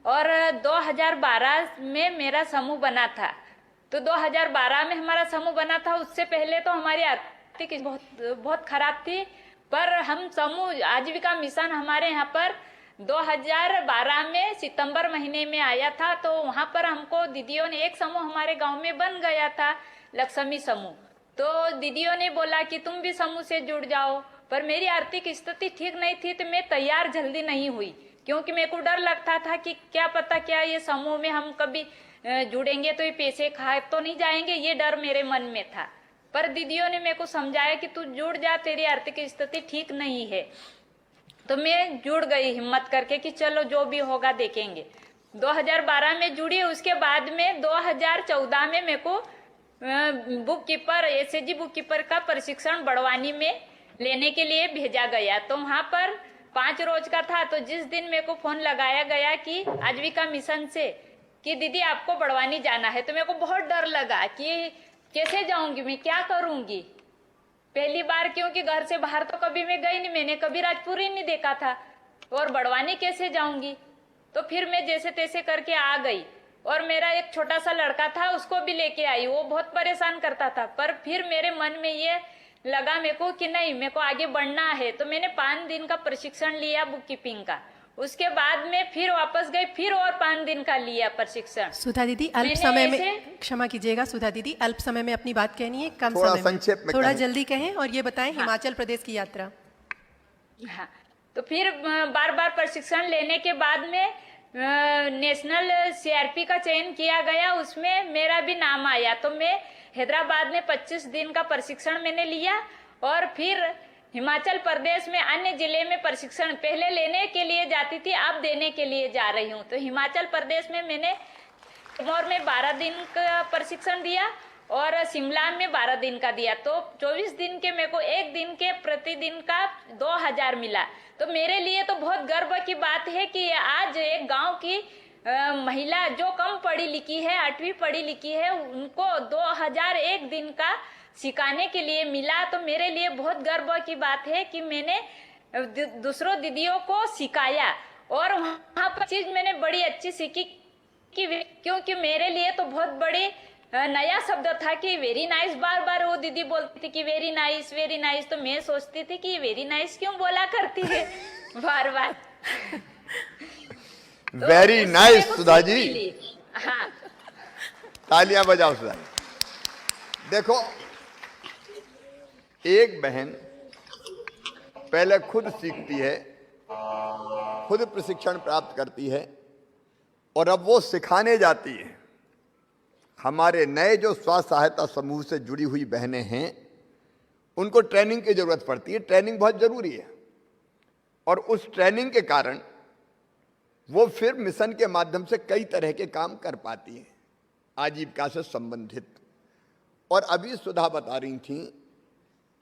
और 2012 में मेरा समूह बना था। तो 2012 में हमारा समूह बना था, उससे पहले तो हमारी आर्थिक बहुत खराब थी। पर हम समूह आजीविका मिशन हमारे यहाँ पर 2012 में सितंबर महीने में आया था। तो वहाँ पर हमको दीदियों ने एक समूह हमारे गांव में बन गया था, लक्ष्मी समूह। तो दीदियों ने बोला कि तुम भी समूह से जुड़ जाओ। पर मेरी आर्थिक स्थिति ठीक नहीं थी तो मैं तैयार जल्दी नहीं हुई, क्योंकि मेरे को डर लगता था कि क्या पता क्या ये समूह में हम कभी जुड़ेंगे तो ये पैसे खा तो नहीं जाएंगे, ये डर मेरे मन में था। पर दीदियों ने मेरे को समझाया कि तू जुड़ जा, तेरी आर्थिक स्थिति ठीक नहीं है। तो मैं जुड़ गई हिम्मत करके कि चलो जो भी होगा देखेंगे। 2012 में जुड़ी। उसके बाद में 2014 में मेरे को book keeper SHG book keeper का प्रशिक्षण बड़वानी में लेने के लिए भेजा गया। तो वहाँ पर 5 रोज का था। तो जिस दिन मेरे को फोन लगाया गया कि आजीविका मिशन से कि दीदी आपको बड़वानी जाना है, तो मेरे को बहुत डर लगा कि कैसे जाऊंगी मैं, क्या करूंगी। पहली बार, क्योंकि घर से बाहर तो कभी मैं गई नहीं, मैंने कभी राजपुर ही नहीं देखा था और बड़वानी कैसे जाऊंगी। तो फिर मैं जैसे तैसे करके आ गई। और मेरा एक छोटा सा लड़का था, उसको भी लेके आई। वो बहुत परेशान करता था, पर फिर मेरे मन में ये लगा मेरे को कि नहीं, मेरे को आगे बढ़ना है। तो मैंने 5 दिन का प्रशिक्षण लिया बुक कीपिंग का। उसके बाद में फिर वापस गई, फिर और 5 दिन का लिया प्रशिक्षण। सुधा दीदी, अल्प समय में, क्षमा कीजिएगा सुधा दीदी, अल्प समय में अपनी बात कहनी है, कम थोड़ा समय में, संक्षेप में थोड़ा कहें। जल्दी कहें और ये बताएं हिमाचल प्रदेश की यात्रा। हाँ, तो फिर बार बार प्रशिक्षण लेने के बाद में नेशनल सीआरपी का चयन किया गया, उसमें मेरा भी नाम आया। तो मैं हैदराबाद में 25 दिन का प्रशिक्षण मैंने लिया और फिर हिमाचल प्रदेश में अन्य जिले में प्रशिक्षण पहले लेने के लिए जाती थी, अब देने के लिए जा रही हूँ। तो हिमाचल प्रदेश में मैंने सिरमौर में 12 दिन का प्रशिक्षण दिया और शिमला में 12 दिन का दिया। तो 24 दिन के मेरे को एक दिन के प्रतिदिन का 2000 मिला। तो मेरे लिए तो बहुत गर्व की बात है कि आज एक गांव की महिला जो कम पढ़ी लिखी है, 8वीं पढ़ी लिखी है, उनको 2001 दिन का सिखाने के लिए मिला। तो मेरे लिए बहुत गर्व की बात है कि मैंने दूसरों दीदियों को सिखाया। और वहाँ पर चीज मैंने बड़ी अच्छी सीखी क्योंकि मेरे लिए तो बहुत बड़ी नया शब्द था कि वेरी नाइस। बार बार वो दीदी बोलती थी कि वेरी नाइस वेरी नाइस। तो मैं सोचती थी कि वेरी नाइस क्यों बोला करती है बार बार। वेरी नाइस सुधा जी, हाँ, तालियां बजाओ सुधा। देखो, एक बहन पहले खुद सीखती है, खुद प्रशिक्षण प्राप्त करती है और अब वो सिखाने जाती है। हमारे नए जो स्वास्थ्य सहायता समूह से जुड़ी हुई बहनें हैं, उनको ट्रेनिंग की जरूरत पड़ती है। ट्रेनिंग बहुत जरूरी है और उस ट्रेनिंग के कारण वो फिर मिशन के माध्यम से कई तरह के काम कर पाती हैं आजीविका से संबंधित। और अभी सुधा बता रही थी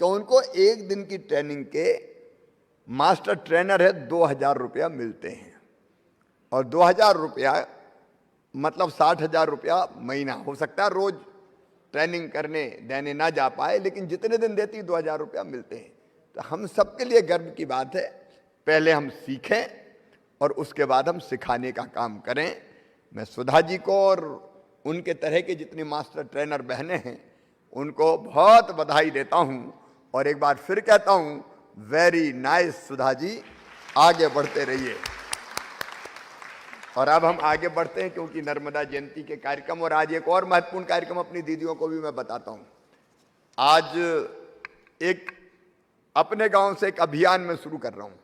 कि उनको एक दिन की ट्रेनिंग के मास्टर ट्रेनर है 2000 रुपया मिलते हैं। और 2000 रुपया मतलब 60,000 रुपया महीना। हो सकता है रोज ट्रेनिंग करने देने ना जा पाए, लेकिन जितने दिन देती 2000 रुपया मिलते हैं। तो हम सबके लिए गर्व की बात है, पहले हम सीखें और उसके बाद हम सिखाने का काम करें। मैं सुधा जी को और उनके तरह के जितनी मास्टर ट्रेनर बहनें हैं उनको बहुत बधाई देता हूं और एक बार फिर कहता हूं वेरी नाइस सुधा जी, आगे बढ़ते रहिए। और अब हम आगे बढ़ते हैं क्योंकि नर्मदा जयंती के कार्यक्रम, और आज एक और महत्वपूर्ण कार्यक्रम अपनी दीदियों को भी मैं बताता हूं। आज एक अपने गांव से एक अभियान में शुरू कर रहा हूं,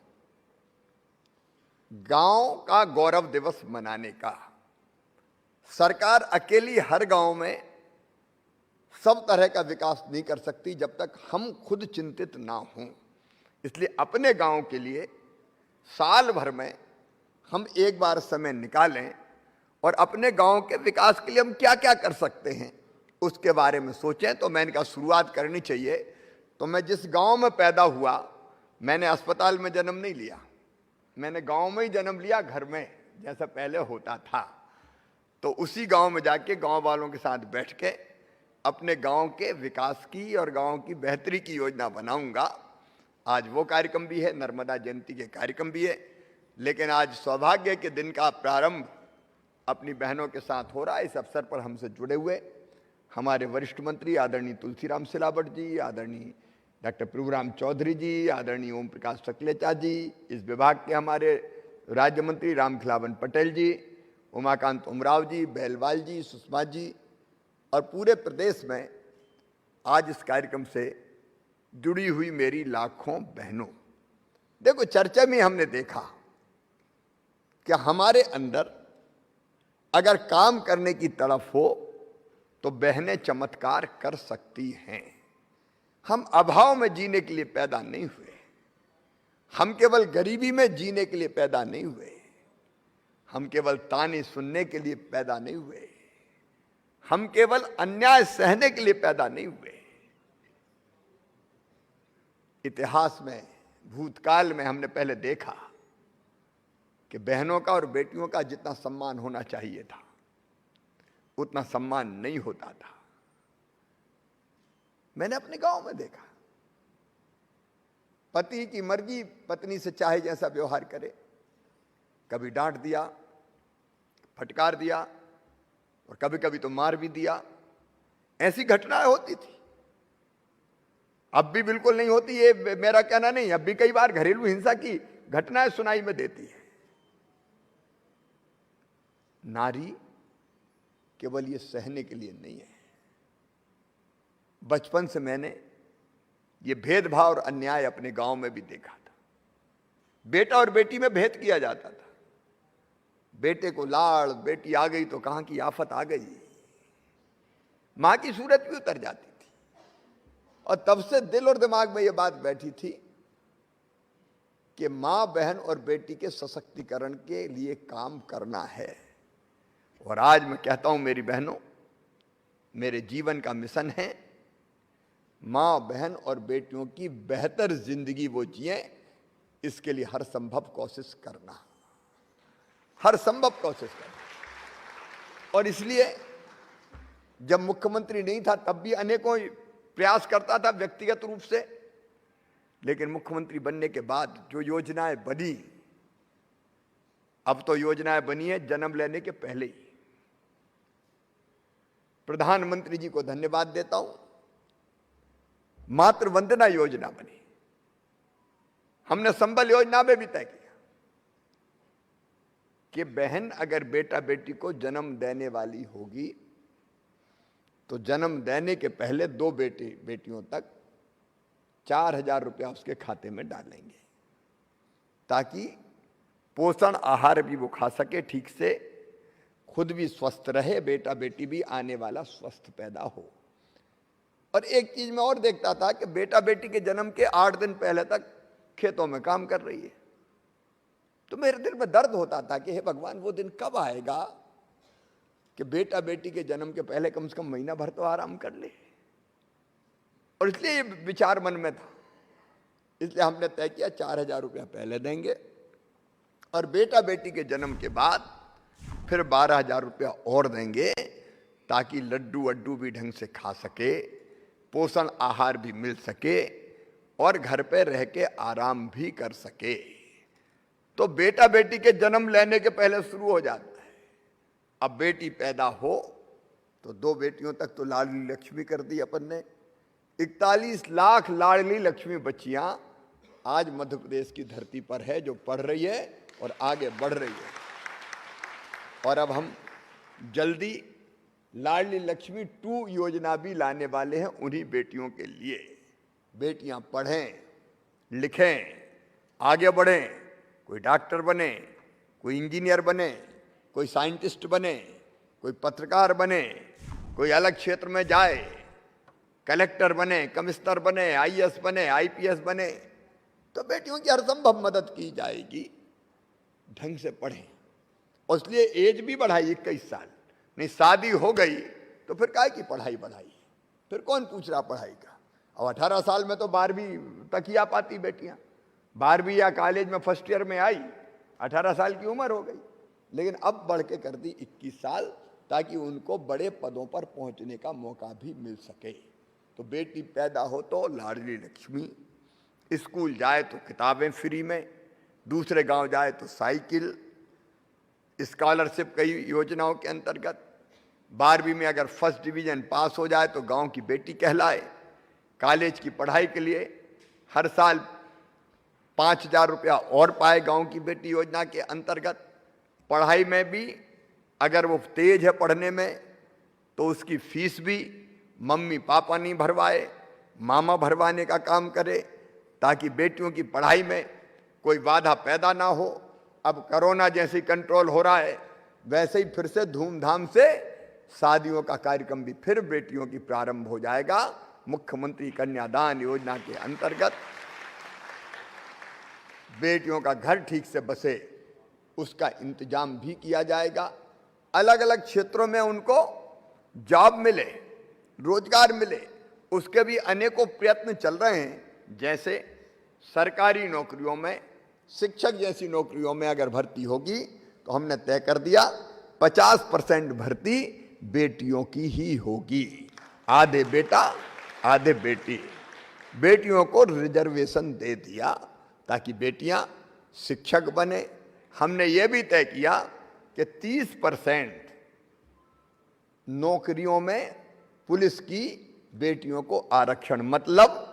गांव का गौरव दिवस मनाने का। सरकार अकेली हर गांव में सब तरह का विकास नहीं कर सकती जब तक हम खुद चिंतित ना हों। इसलिए अपने गांव के लिए साल भर में हम एक बार समय निकालें और अपने गांव के विकास के लिए हम क्या क्या कर सकते हैं उसके बारे में सोचें। तो मैंने कहा शुरुआत करनी चाहिए। तो मैं जिस गांव में पैदा हुआ, मैंने अस्पताल में जन्म नहीं लिया, मैंने गांव में ही जन्म लिया, घर में जैसा पहले होता था। तो उसी गांव में जाके गांव वालों के साथ बैठ के अपने गांव के विकास की और गांव की बेहतरी की योजना बनाऊंगा। आज वो कार्यक्रम भी है, नर्मदा जयंती के कार्यक्रम भी है, लेकिन आज सौभाग्य के दिन का प्रारंभ अपनी बहनों के साथ हो रहा है। इस अवसर पर हमसे जुड़े हुए हमारे वरिष्ठ मंत्री आदरणीय तुलसीराम सिलावट जी, आदरणीय डॉक्टर प्रभुराम चौधरी जी, आदरणीय ओम प्रकाश सकलेचा जी, इस विभाग के हमारे राज्य मंत्री रामखिलावन पटेल जी, उमाकांत उमराव जी, बेलवाल जी, सुषमा जी और पूरे प्रदेश में आज इस कार्यक्रम से जुड़ी हुई मेरी लाखों बहनों। देखो, चर्चा में हमने देखा कि हमारे अंदर अगर काम करने की तड़फ हो तो बहनें चमत्कार कर सकती हैं। हम अभाव में जीने के लिए पैदा नहीं हुए, हम केवल गरीबी में जीने के लिए पैदा नहीं हुए, हम केवल ताने सुनने के लिए पैदा नहीं हुए, हम केवल अन्याय सहने के लिए पैदा नहीं हुए। इतिहास में, भूतकाल में हमने पहले देखा कि बहनों का और बेटियों का जितना सम्मान होना चाहिए था उतना सम्मान नहीं होता था। मैंने अपने गांव में देखा, पति की मर्जी, पत्नी से चाहे जैसा व्यवहार करे, कभी डांट दिया, फटकार दिया और कभी कभी तो मार भी दिया। ऐसी घटनाएं होती थी, अब भी बिल्कुल नहीं होती, ये मेरा कहना नहीं। अब भी कई बार घरेलू हिंसा की घटनाएं सुनाई में देती है। नारी केवल ये सहने के लिए नहीं है। बचपन से मैंने ये भेदभाव और अन्याय अपने गांव में भी देखा था। बेटा और बेटी में भेद किया जाता था। बेटे को लाड़, बेटी आ गई तो कहां की आफत आ गई, मां की सूरत भी उतर जाती थी। और तब से दिल और दिमाग में यह बात बैठी थी कि मां, बहन और बेटी के सशक्तिकरण के लिए काम करना है। और आज मैं कहता हूं मेरी बहनों, मेरे जीवन का मिशन है मां, बहन और बेटियों की बेहतर जिंदगी वो जिए, इसके लिए हर संभव कोशिश करना, हर संभव कोशिश करना। और इसलिए जब मुख्यमंत्री नहीं था तब भी अनेकों प्रयास करता था व्यक्तिगत रूप से, लेकिन मुख्यमंत्री बनने के बाद जो योजनाएं बनी, अब तो योजनाएं बनी है जन्म लेने के पहले ही। प्रधानमंत्री जी को धन्यवाद देता हूं, मातृ वंदना योजना बनी। हमने संबल योजना में भी तय किया कि बहन अगर बेटा बेटी को जन्म देने वाली होगी तो जन्म देने के पहले 2 बेटे बेटियों तक 4,000 रुपया उसके खाते में डालेंगे, ताकि पोषण आहार भी वो खा सके ठीक से, खुद भी स्वस्थ रहे, बेटा बेटी भी आने वाला स्वस्थ पैदा हो। और एक चीज मैं और देखता था कि बेटा बेटी के जन्म के 8 दिन पहले तक खेतों में काम कर रही है, तो मेरे दिल में दर्द होता था कि हे भगवान, वो दिन कब आएगा कि बेटा बेटी के जन्म के पहले कम से कम महीना भर तो आराम कर ले। और इसलिए ये विचार मन में था, इसलिए हमने तय किया 4,000 रुपया पहले देंगे और बेटा बेटी के जन्म के बाद फिर 12,000 रुपया और देंगे, ताकि लड्डू वड्डू भी ढंग से खा सके, पोषण आहार भी मिल सके और घर पे रह के आराम भी कर सके। तो बेटा बेटी के जन्म लेने के पहले शुरू हो जाता है। अब बेटी पैदा हो तो 2 बेटियों तक तो लाडली लक्ष्मी कर दी अपन ने। 41 लाख लाडली लक्ष्मी बच्चियां आज मध्य प्रदेश की धरती पर है, जो पढ़ रही है और आगे बढ़ रही है। और अब हम जल्दी लाडली लक्ष्मी 2 योजना भी लाने वाले हैं उन्हीं बेटियों के लिए। बेटियां पढ़ें, लिखें, आगे बढ़ें, कोई डॉक्टर बने, कोई इंजीनियर बने, कोई साइंटिस्ट बने, कोई पत्रकार बने, कोई अलग क्षेत्र में जाए, कलेक्टर बने, कमिश्नर बने, आईएएस बने, आईपीएस बने, तो बेटियों की हर संभव मदद की जाएगी। ढंग से पढ़ें, और इसलिए एज भी बढ़ाई 21 साल। नहीं, शादी हो गई तो फिर काहे की पढ़ाई बढ़ाई, फिर कौन पूछ रहा पढ़ाई का। अब 18 साल में तो 12वीं तक ही आ पाती बेटियां, 12वीं या कॉलेज में फर्स्ट ईयर में आई, 18 साल की उम्र हो गई। लेकिन अब बढ़ के कर दी 21 साल, ताकि उनको बड़े पदों पर पहुंचने का मौका भी मिल सके। तो बेटी पैदा हो तो लाडली लक्ष्मी, स्कूल जाए तो किताबें फ्री में, दूसरे गांव जाए तो साइकिल, स्कॉलरशिप कई योजनाओं के अंतर्गत। 12वीं में अगर फर्स्ट डिवीजन पास हो जाए तो गांव की बेटी कहलाए। कॉलेज की पढ़ाई के लिए हर साल 5,000 रुपया और पाए गांव की बेटी योजना के अंतर्गत। पढ़ाई में भी अगर वो तेज है पढ़ने में तो उसकी फीस भी मम्मी पापा नहीं भरवाए, मामा भरवाने का काम करे, ताकि बेटियों की पढ़ाई में कोई बाधा पैदा ना हो। अब कोरोना जैसे कंट्रोल हो रहा है, वैसे ही फिर से धूमधाम से शादियों का कार्यक्रम भी फिर बेटियों की प्रारंभ हो जाएगा। मुख्यमंत्री कन्यादान योजना के अंतर्गत बेटियों का घर ठीक से बसे, उसका इंतजाम भी किया जाएगा। अलग अलग क्षेत्रों में उनको जॉब मिले, रोजगार मिले, उसके भी अनेकों प्रयत्न चल रहे हैं। जैसे सरकारी नौकरियों में, शिक्षक जैसी नौकरियों में अगर भर्ती होगी तो हमने तय कर दिया 50% भर्ती बेटियों की ही होगी। आधे बेटा आधे बेटी। बेटियों को रिजर्वेशन दे दिया ताकि बेटियां शिक्षक बने। हमने ये भी तय किया कि 30% नौकरियों में पुलिस की बेटियों को आरक्षण, मतलब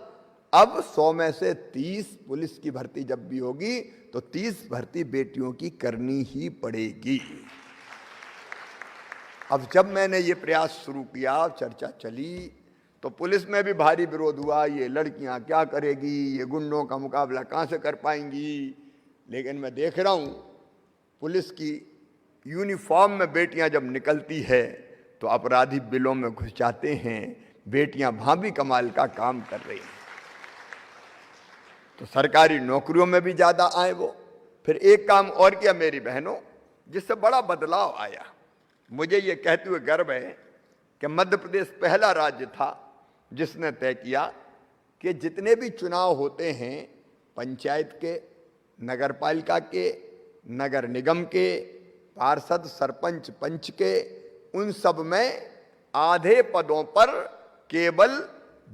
अब 100 में से 30 पुलिस की भर्ती जब भी होगी तो 30 भर्ती बेटियों की करनी ही पड़ेगी। अब जब मैंने ये प्रयास शुरू किया, चर्चा चली, तो पुलिस में भी भारी विरोध हुआ। ये लड़कियां क्या करेगी, ये गुंडों का मुकाबला कहां से कर पाएंगी। लेकिन मैं देख रहा हूं पुलिस की यूनिफॉर्म में बेटियां जब निकलती है तो अपराधी बिलों में घुस जाते हैं। बेटियां भाभी कमाल का काम कर रही हैं। तो सरकारी नौकरियों में भी ज्यादा आए वो। फिर एक काम और किया मेरी बहनों, जिससे बड़ा बदलाव आया। मुझे ये कहते हुए गर्व है कि मध्य प्रदेश पहला राज्य था जिसने तय किया कि जितने भी चुनाव होते हैं पंचायत के, नगर पालिका के, नगर निगम के, पार्षद, सरपंच, पंच के, उन सब में आधे पदों पर केवल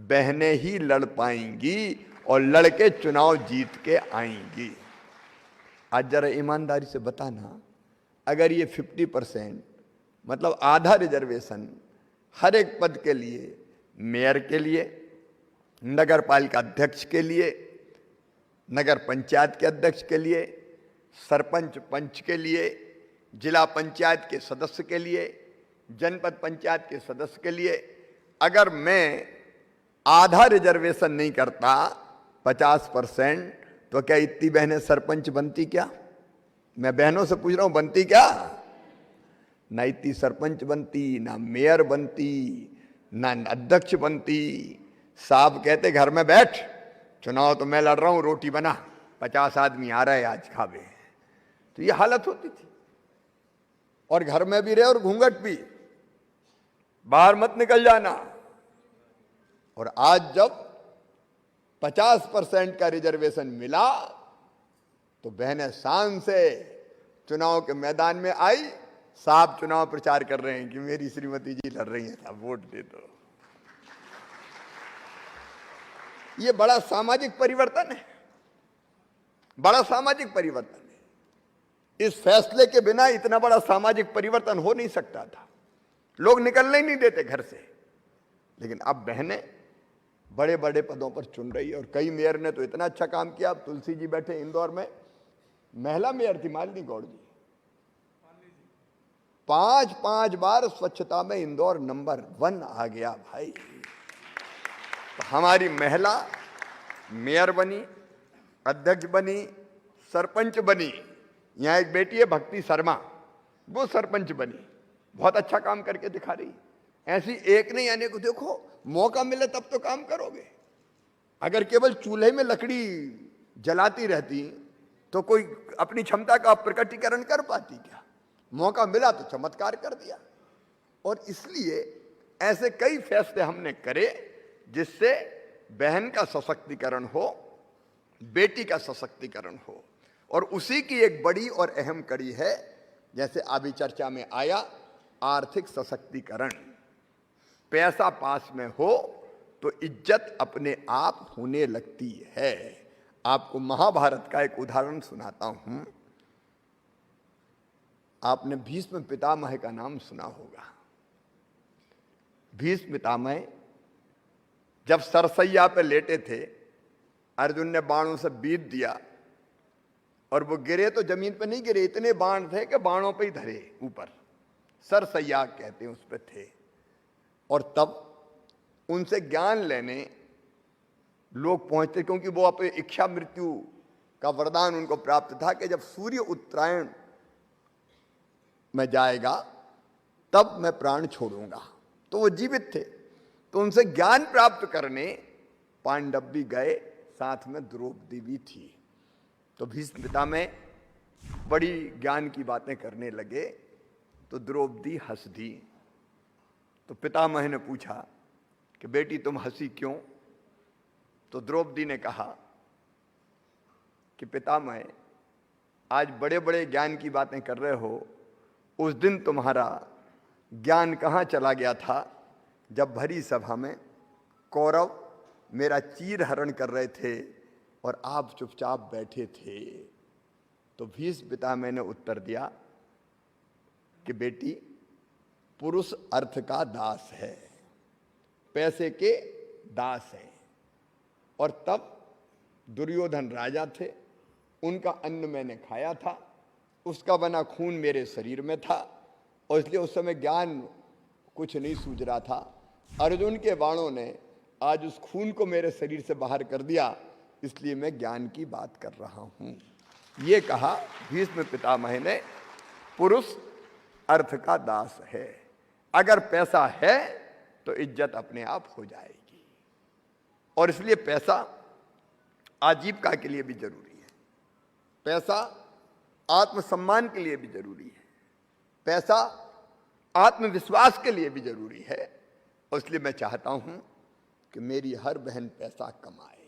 बहनें ही लड़ पाएंगी और लड़के चुनाव जीत के आएंगी। आज जरा ईमानदारी से बताना, अगर ये 50% मतलब आधा रिजर्वेशन हर एक पद के लिए, मेयर के लिए, नगर पालिका अध्यक्ष के लिए, नगर पंचायत के अध्यक्ष के लिए, सरपंच पंच के लिए, जिला पंचायत के सदस्य के लिए, जनपद पंचायत के सदस्य के लिए, अगर मैं आधा रिजर्वेशन नहीं करता 50%, तो क्या इतनी बहनें सरपंच बनती क्या? मैं बहनों से पूछ रहा हूं, बनती क्या? ना इतनी सरपंच बनती, ना मेयर बनती, ना अध्यक्ष बनती। साहब कहते घर में बैठ, चुनाव तो मैं लड़ रहा हूं, रोटी बना, 50 आदमी आ रहे आज खावे। तो ये हालत होती थी। और घर में भी रहे और घूंघट भी, बाहर मत निकल जाना। और आज जब 50% का रिजर्वेशन मिला तो बहनें शान से चुनाव के मैदान में आई। साहब चुनाव प्रचार कर रहे हैं कि मेरी श्रीमती जी लड़ रही हैं, साहब वोट दे दो। ये बड़ा सामाजिक परिवर्तन है, बड़ा सामाजिक परिवर्तन है। इस फैसले के बिना इतना बड़ा सामाजिक परिवर्तन हो नहीं सकता था। लोग निकलने ही नहीं देते घर से। लेकिन अब बहनें बड़े बड़े पदों पर चुन रही है। और कई मेयर ने तो इतना अच्छा काम किया। अब तुलसी जी बैठे इंदौर में, महिला मेयर थी मालिनी गौड़ जी, 5 बार स्वच्छता में इंदौर नंबर 1 आ गया भाई। तो हमारी महिला मेयर बनी, अध्यक्ष बनी, सरपंच बनी। यहां एक बेटी है भक्ति शर्मा, वो सरपंच बनी, बहुत अच्छा काम करके दिखा रही। ऐसी एक नहीं आने को, देखो मौका मिले तब तो काम करोगे। अगर केवल चूल्हे में लकड़ी जलाती रहती तो कोई अपनी क्षमता का प्रकटीकरण कर पाती क्या? मौका मिला तो चमत्कार कर दिया। और इसलिए ऐसे कई फैसले हमने करे जिससे बहन का सशक्तिकरण हो, बेटी का सशक्तिकरण हो। और उसी की एक बड़ी और अहम कड़ी है, जैसे अभी चर्चा में आया, आर्थिक सशक्तिकरण। पैसा पास में हो तो इज्जत अपने आप होने लगती है। आपको महाभारत का एक उदाहरण सुनाता हूं। आपने भीष्म पितामह का नाम सुना होगा। भीष्म पितामह जब सरसैया पे लेटे थे, अर्जुन ने बाणों से बीत दिया और वो गिरे तो जमीन पे नहीं गिरे, इतने बाण थे कि बाणों पे ही धरे ऊपर, सरसैया कहते हैं उस पे थे। और तब उनसे ज्ञान लेने लोग पहुंचते, क्योंकि वो अपने इच्छा मृत्यु का वरदान उनको प्राप्त था कि जब सूर्य उत्तरायण में जाएगा तब मैं प्राण छोड़ूंगा। तो वो जीवित थे, तो उनसे ज्ञान प्राप्त करने पांडव भी गए, साथ में द्रौपदी भी थी। तो भीष्म पितामह बड़ी ज्ञान की बातें करने लगे तो द्रौपदी हंस दी। तो पितामह ने पूछा कि बेटी तुम हंसी क्यों? तो द्रौपदी ने कहा कि पितामह आज बड़े बड़े ज्ञान की बातें कर रहे हो, उस दिन तुम्हारा ज्ञान कहाँ चला गया था जब भरी सभा में कौरव मेरा चीर हरण कर रहे थे और आप चुपचाप बैठे थे। तो भीष्म पितामह ने उत्तर दिया कि बेटी, पुरुष अर्थ का दास है, पैसे के दास है। और तब दुर्योधन राजा थे, उनका अन्न मैंने खाया था, उसका बना खून मेरे शरीर में था, और इसलिए उस समय ज्ञान कुछ नहीं सूझ रहा था। अर्जुन के बाणों ने आज उस खून को मेरे शरीर से बाहर कर दिया, इसलिए मैं ज्ञान की बात कर रहा हूं। ये कहा भीष्म पितामह ने, पुरुष अर्थ का दास है। अगर पैसा है तो इज्जत अपने आप हो जाएगी, और इसलिए पैसा आजीविका के लिए भी जरूरी है, पैसा आत्मसम्मान के लिए भी जरूरी है, पैसा आत्मविश्वास के लिए भी जरूरी है। और इसलिए मैं चाहता हूं कि मेरी हर बहन पैसा कमाए,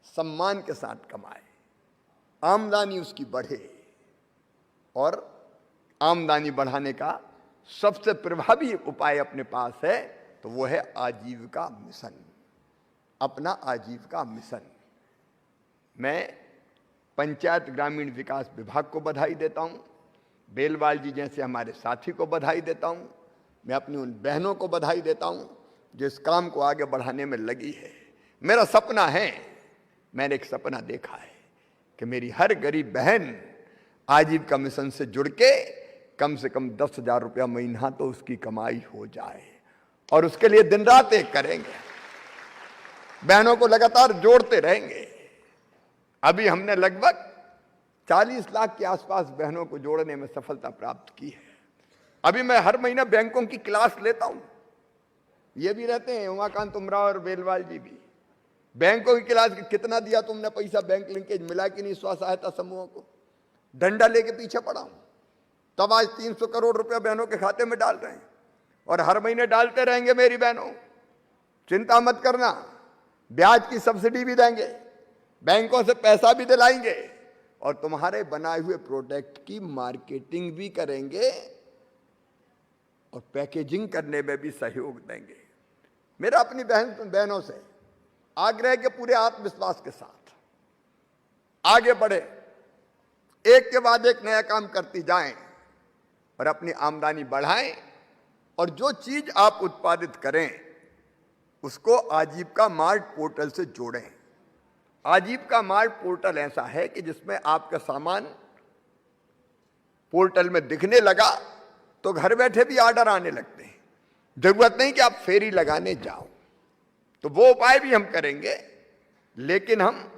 सम्मान के साथ कमाए, आमदनी उसकी बढ़े। और आमदनी बढ़ाने का सबसे प्रभावी उपाय अपने पास है, तो वो है आजीविका मिशन, अपना आजीविका मिशन। मैं पंचायत ग्रामीण विकास विभाग को बधाई देता हूं, बेलवाल जी जैसे हमारे साथी को बधाई देता हूं, मैं अपनी उन बहनों को बधाई देता हूं जो इस काम को आगे बढ़ाने में लगी है। मेरा सपना है, मैंने एक सपना देखा है कि मेरी हर गरीब बहन आजीविका मिशन से जुड़ के कम से कम 10,000 रुपया महीना तो उसकी कमाई हो जाए, और उसके लिए दिन रात एक करेंगे, बहनों को लगातार जोड़ते रहेंगे। अभी हमने लगभग 40 लाख के आसपास बहनों को जोड़ने में सफलता प्राप्त की है। अभी मैं हर महीना बैंकों की क्लास लेता हूं, ये भी रहते हैं उमाकांत उमराव और बेलवाल जी भी। बैंकों की क्लास कितना दिया तुमने पैसा, बैंक लिंकेज मिला कि नहीं स्व सहायता समूहों को, डंडा लेके पीछे पड़ा हूं। तब आज 300 करोड़ रुपया बहनों के खाते में डाल रहे हैं, और हर महीने डालते रहेंगे मेरी बहनों, चिंता मत करना। ब्याज की सब्सिडी भी देंगे, बैंकों से पैसा भी दिलाएंगे, और तुम्हारे बनाए हुए प्रोडक्ट की मार्केटिंग भी करेंगे, और पैकेजिंग करने में भी सहयोग देंगे। मेरा अपनी बहनों से आग्रह है कि पूरे आत्मविश्वास के साथ आगे बढ़े, एक के बाद एक नया काम करती जाएं, और अपनी आमदनी बढ़ाएं, और जो चीज आप उत्पादित करें उसको आजीविका मार्ट पोर्टल से जोड़ें। आजीविका मार्ट पोर्टल ऐसा है कि जिसमें आपका सामान पोर्टल में दिखने लगा तो घर बैठे भी ऑर्डर आने लगते हैं, जरूरत नहीं कि आप फेरी लगाने जाओ। तो वो उपाय भी हम करेंगे, लेकिन हम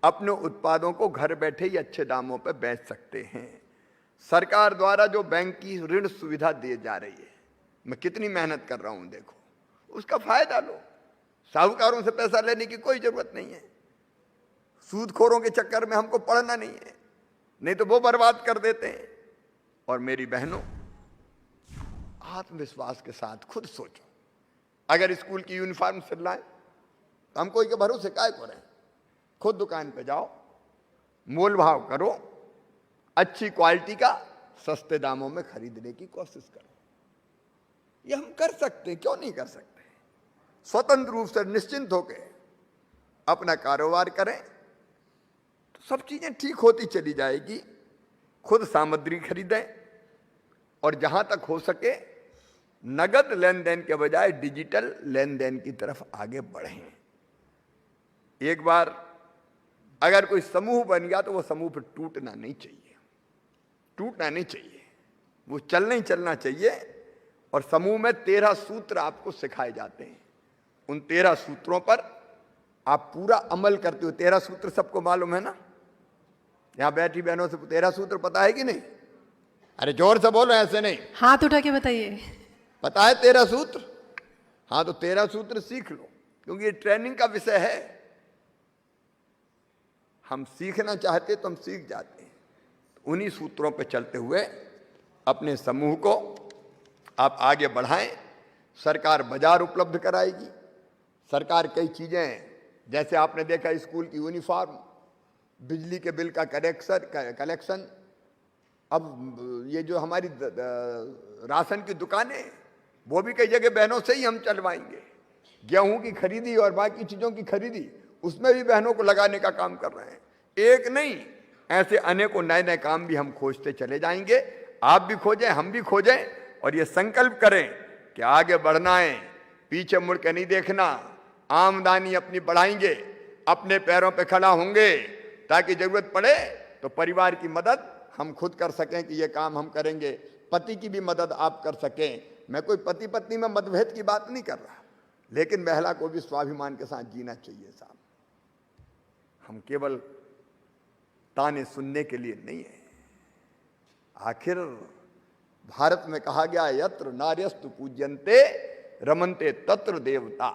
अपने उत्पादों को घर बैठे ही अच्छे दामों पर बेच सकते हैं। सरकार द्वारा जो बैंक की ऋण सुविधा दी जा रही है, मैं कितनी मेहनत कर रहा हूं देखो, उसका फायदा लो। साहूकारों से पैसा लेने की कोई जरूरत नहीं है, सूदखोरों के चक्कर में हमको पड़ना नहीं है, नहीं तो वो बर्बाद कर देते हैं। और मेरी बहनों, आत्मविश्वास के साथ खुद सोचो, अगर स्कूल की यूनिफॉर्म सिलवाएं तो हम कोई के भरोसे काय को रहें। खुद दुकान पे जाओ, मोल भाव करो, अच्छी क्वालिटी का सस्ते दामों में खरीदने की कोशिश करो। ये हम कर सकते हैं, क्यों नहीं कर सकते? स्वतंत्र रूप से निश्चिंत होकर अपना कारोबार करें तो सब चीजें ठीक होती चली जाएगी। खुद सामग्री खरीदें, और जहां तक हो सके नगद लेन देन के बजाय डिजिटल लेन देन की तरफ आगे बढ़ें। एक बार अगर कोई समूह बन गया तो वो समूह पर टूटना नहीं चाहिए, टूटना नहीं चाहिए, वो चलना ही चलना चाहिए। और समूह में 13 सूत्र आपको सिखाए जाते हैं, उन 13 सूत्रों पर आप पूरा अमल करते हो। 13 सूत्र सबको मालूम है ना? यहां बैठी बहनों से 13 सूत्र पता है कि नहीं? अरे जोर से बोलो, ऐसे नहीं, हाथ उठा के बताइए। पता है 13 सूत्र? हाँ, तो 13 सूत्र सीख लो, क्योंकि ये ट्रेनिंग का विषय है। हम सीखना चाहते तो हम सीख जाते हैं। उन्हीं सूत्रों पर चलते हुए अपने समूह को आप आगे बढ़ाएं। सरकार बाजार उपलब्ध कराएगी, सरकार कई चीजें, जैसे आपने देखा स्कूल की यूनिफॉर्म, बिजली के बिल का कलेक्शन, अब ये जो हमारी राशन की दुकानें, वो भी कई जगह बहनों से ही हम चलवाएंगे। गेहूं की खरीदी और बाकी चीजों की खरीदी, उसमें भी बहनों को लगाने का काम कर रहे हैं। एक नहीं, ऐसे अनेकों नए नए काम भी हम खोजते चले जाएंगे। आप भी खोजें, हम भी खोजें और ये संकल्प करें कि आगे बढ़ना है, पीछे मुड़ के नहीं देखना, आमदनी अपनी बढ़ाएंगे, अपने पैरों पे खड़ा होंगे, ताकि जरूरत पड़े तो परिवार की मदद हम खुद कर सकें कि ये काम हम करेंगे, पति की भी मदद आप कर सकें। मैं कोई पति पत्नी में मतभेद की बात नहीं कर रहा, लेकिन महिला को भी स्वाभिमान के साथ जीना चाहिए साहब। हम केवल ताने सुनने के लिए नहीं है। आखिर भारत में कहा गया, यत्र नार्यस्तु पूज्यन्ते रमन्ते तत्र देवता।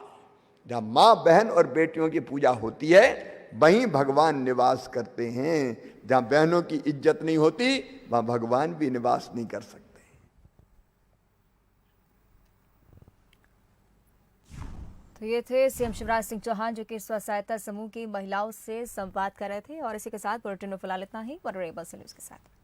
जहां मां बहन और बेटियों की पूजा होती है वहीं भगवान निवास करते हैं। जहां बहनों की इज्जत नहीं होती वहां भगवान भी निवास नहीं कर सकते। तो ये थे सीएम शिवराज सिंह चौहान, जो कि स्व सहायता समूह की महिलाओं से संवाद कर रहे थे। और इसी के साथ बुलेटिन में फिलहाल इतना ही। बने रहिए बस न्यूज के साथ।